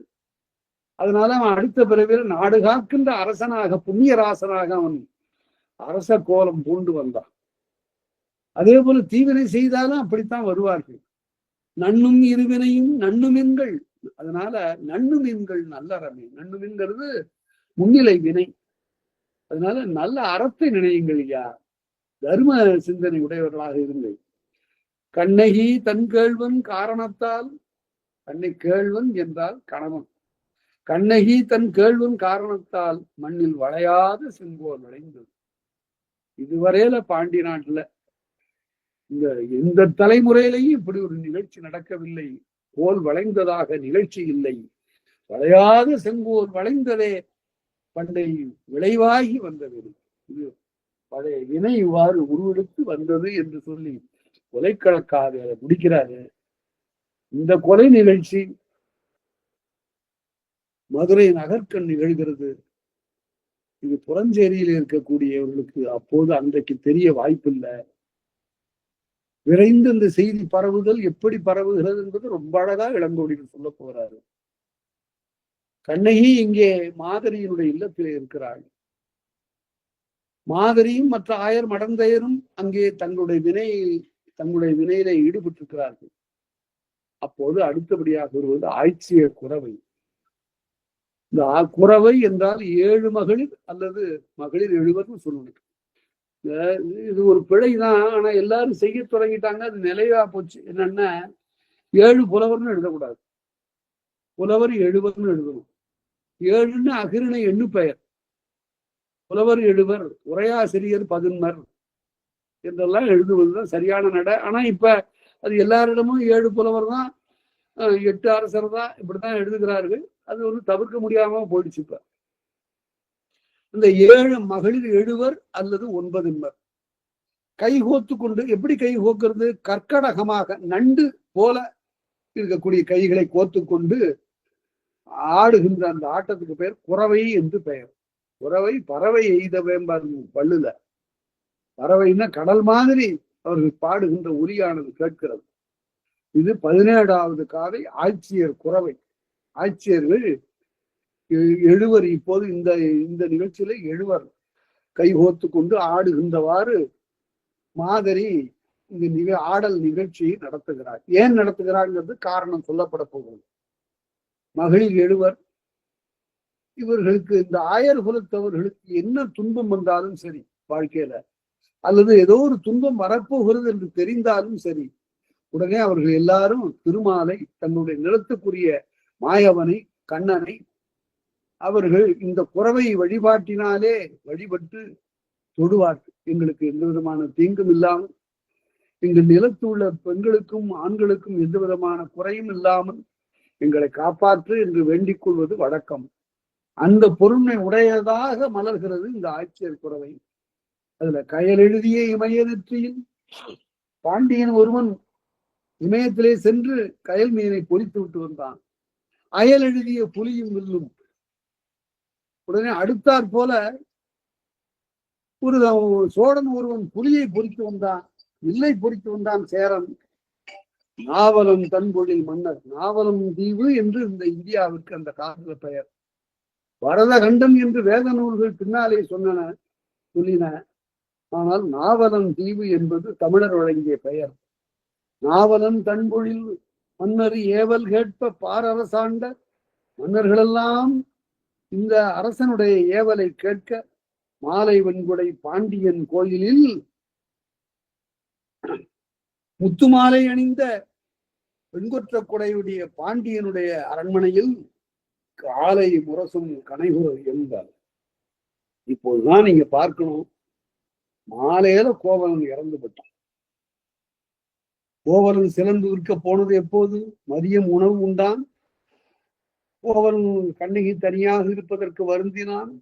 அதனால அவன் அடுத்த பிறவியில் நாடு காக்கின்ற அரசனாக, புண்ணியராசனாக அவன் அரச கோலம் பூண்டு வந்தான். அதே போல தீவினை செய்தாலும் அப்படித்தான் வருவார்கள். நன்னும் இருவினையும் நன்னு மீன்கள். அதனால நன்னு மீன்கள் நல்லறமே. நன்னு மீன்கிறது முன்னிலை வினை. அதனால நல்ல அறத்தை நினையுங்கள் ஐயா, தர்ம சிந்தனை உடையவர்களாக இருங்கள். கண்ணகி தன் கேள்வன் காரணத்தால், கண்ணை கேள்வன் என்றால் கணவன், கண்ணகி தன் கேள்வன் காரணத்தால் மண்ணில் வளையாத செங்கோல் வளைந்தது. இதுவரையில பாண்டி நாட்டுல இந்த தலைமுறையிலையும் இப்படி ஒரு நிகழ்ச்சி நடக்கவில்லை. கோல் வளைந்ததாக நிகழ்ச்சி இல்லை. வளையாத செங்கோல் வளைந்ததே பண்டை விளைவாகி வந்தது. இது பழைய வினை இவ்வாறு உருவெடுத்து வந்தது என்று சொல்லி கொலைக்கணக்காக முடிக்கிறாரு. இந்த கொலை நிகழ்ச்சி மதுரை நகர்கண் நிகழ்கிறது. இது புறஞ்சேரியில் இருக்கக்கூடியவர்களுக்கு அப்போது அன்றைக்கு தெரிய வாய்ப்பில்லை. விரைந்து இந்த செய்தி பரவுதல் எப்படி பரவுகிறது என்பது ரொம்ப அழகா இளங்கோவடிகள் சொல்ல போறாரு. கண்ணகி இங்கே மாதரியினுடைய இல்லத்தில் இருக்கிறாள். மாதரியும் மற்ற ஆயர் மடந்தையரும் அங்கே தங்களுடைய வினையில ஈடுபட்டிருக்கிறார்கள். அப்போது அடுத்தபடியாக வருவது ஆய்ச்சியர் குறவை. இந்த குறவை என்றால் 7 மகளிர் அல்லது மகளிர் 7 சொல்லணும். இது ஒரு பிழைதான், ஆனா எல்லாரும் செய்ய தொடங்கிட்டாங்க. அது நிலையா போச்சு. என்னன்னா 7 புலவர்னு எழுதக்கூடாது, புலவர் 7 எழுதணும். 7ன்னு அகிரணை எண்ணு பெயர். புலவர் 7, உரையாசிரியர் 11 என்றெல்லாம் எழுதுவதுதான் சரியான நடை. ஆனா இப்ப அது எல்லாரிடமும் 7 புலவர் தான், 8 அரசர் தான், இப்படித்தான் எழுதுகிறார்கள். அது வந்து தவிர்க்க முடியாம போயிடுச்சு. இப்ப இந்த 7 மகளிர் 7 அல்லது 9 கைகோத்து கொண்டு, எப்படி கை கோக்கிறது? கற்கடகமாக நண்டு போல இருக்கக்கூடிய கைகளை கோத்து கொண்டு ஆடுகின்ற அந்த ஆட்டத்துக்கு பெயர் குறவை என்று பெயர். குறவை பறவை எய்த வேம்பார் பல்லுல. பறவைன்னா கடல் மாதிரி அவர்கள் பாடுகின்ற ஒலியானது கேட்கிறது. இது 17வது காதை ஆட்சியர் குறவை. ஆட்சியர்கள் 7 இப்போது இந்த நிகழ்ச்சியில 7 கைகோத்து கொண்டு ஆடுகின்றவாறு மாதரி இந்த ஆடல் நிகழ்ச்சியை நடத்துகிறார். ஏன் நடத்துகிறாங்கிறது காரணம் சொல்லப்பட போகிறது. மகளிர் 7 இவர்களுக்கு, இந்த ஆயர் குலத்தவர்களுக்கு என்ன துன்பம் வந்தாலும் சரி வாழ்க்கையில, அல்லது ஏதோ ஒரு துன்பம் வரப்போகிறது என்று தெரிந்தாலும் சரி, உடனே அவர்கள் எல்லாரும் திருமாலை, தன்னுடைய நிலத்துக்குரிய மாயவனை, கண்ணனை அவர்கள் இந்த குறவை வழிபாட்டினாலே வழிபட்டு தொடுவார்கள். எங்களுக்கு எந்த விதமான தீங்கும் இல்லாமல், எங்கள் நிலத்துள்ள பெண்களுக்கும் ஆண்களுக்கும் எந்த விதமான குறையும் இல்லாமல் எங்களை காப்பாற்று என்று வேண்டிக் கொள்வது வழக்கம். அந்த பொருண்மை உடையதாக மலர்கிறது இந்த ஆட்சியர் குறவை. அதுல கயல் எழுதிய இமய நெற்றியில் பாண்டியன் ஒருவன் இமயத்திலே சென்று கயல் மீனை பொறித்து விட்டு வந்தான். அயல் எழுதிய புலியும் வில்லும். உடனே அடுத்தாற் போல ஒரு சோழன் ஒருவன் புலியை பொறித்து வந்தான், வில்லை பொறித்து வந்தான் சேரன். நாவலம் தன்பொழில் மன்னர், நாவலம் தீவு என்று இந்த இந்தியாவிற்கு அந்த காலத்துல பெயர். பரதகண்டம் என்று வேத நூல்கள் பின்னாலே சொல்லின. ஆனால் நாவலன் தீவு என்பது தமிழர் வழங்கிய பெயர். நாவலன் தன்பொழில் மன்னர் ஏவல் கேட்ப பாரரசாண்ட, மன்னர்களெல்லாம் இந்த அரசனுடைய ஏவலை கேட்க மாலை வெண்குடை பாண்டியன் கோயிலில் முத்துமாலை அணிந்த வெண்கொற்ற குடையுடைய பாண்டியனுடைய அரண்மனையில் காலை முரசும் கனைகுரல் என்பார். இப்போதுதான் நீங்க பார்க்கணும், மாலையில கோவலன் இறந்து விட்டான். கோவலன் சிலந்து விற்க போனது எப்போது? மதியம் உணவு உண்டான். கோவலன் கண்ணகி தனியாக இருப்பதற்கு வருந்தினான்.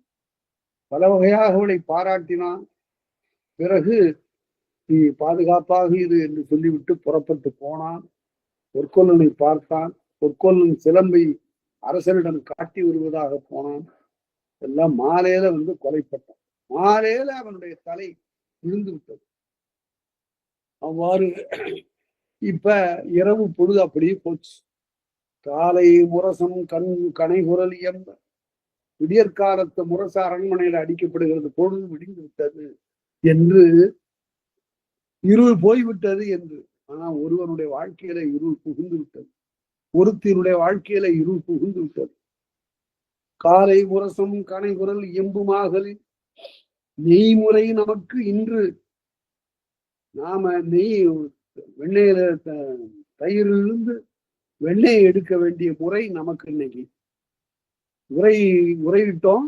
பல வகையாக அவளை பாராட்டினான். பிறகு நீ பாதுகாப்பாக இரு என்று சொல்லிவிட்டு புறப்பட்டு போனான். பொற்கொல்லனை பார்த்தான். பொற்கொல்லன் சிலம்பை அரசனிடம் காட்டி வருவதாக போனான். எல்லாம் மாலையில கொலைப்பட்டான். மாலையில அவனுடைய தலை விழுந்து விட்டது. அவ்வாறு இப்ப இரவு பொழுது அப்படியே போச்சு. காலை முரசம் கனைகுரல் எம்ப, விடியற்காலத்து முரசு அரண்மனையில அடிக்கப்படுகிறது. பொழுது விடிந்து விட்டது என்று, இருள் போய்விட்டது என்று. ஆனா ஒருவனுடைய வாழ்க்கையில இருள் புகுந்து விட்டது. ஒருத்தினுடைய வாழ்க்கையில இருள் புகுந்து விட்டது. காலை முரசம் கனைகுரல் எம்புமாகலில் நெய்முறை நமக்கு இன்று. நாம வெண்ணெயில தயிரிலிருந்து வெண்ணெய் எடுக்க வேண்டிய முறை நமக்கு இன்னைக்கு. உரையிட்டோம்.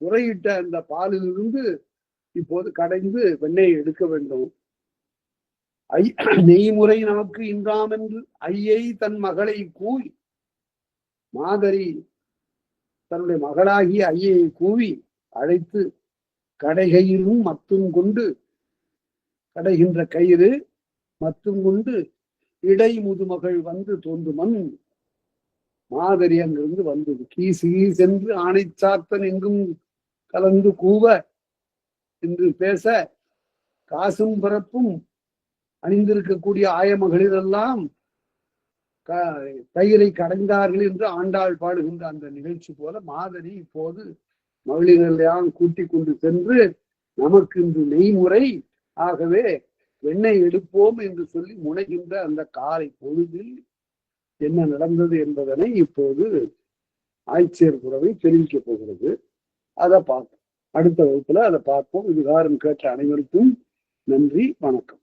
உரையிட்ட அந்த பாலிலிருந்து இப்போது கடைந்து வெண்ணெய் எடுக்க வேண்டும். நெய்முறை நமக்கு இன்றாம் என்று ஐயை தன் மகளை கூவி, மாதரி தன்னுடைய மகளாகிய ஐயை கூவி அழைத்து கடைகையிலும் மத்தும் கொண்டு, கடைகின்ற கயிறு மத்தும் கொண்டு இடை முதுமகள் வந்து தோன்றுமன். மாதரி அங்கிருந்து வந்தது. கீசு கீசென்று ஆணை சாத்தன் எங்கும் கலந்து கூவ என்று பேச, காசும் பிறப்பும் அணிந்திருக்கக்கூடிய ஆயமகளிரெல்லாம் தயிரை கடைந்தார்கள் என்று ஆண்டாள் பாடுகின்ற அந்த நிகழ்ச்சி போல மாதரி இப்போது மகளிரெல்லாம் கூட்டிக் கொண்டு சென்று நமக்கு இன்று நெய்முறை, ஆகவே வெண்ணெய் எடுப்போம் என்று சொல்லி முனைகின்ற அந்த காலை பொழுதில் என்ன நடந்தது என்பதனை இப்போது ஆய்ச்சியர் குறவை தெரிவிக்க போகிறது. அதை பார்ப்போம். அடுத்த வகுப்புல அதை பார்ப்போம். இதுகாரம் கேட்ட அனைவருக்கும் நன்றி, வணக்கம்.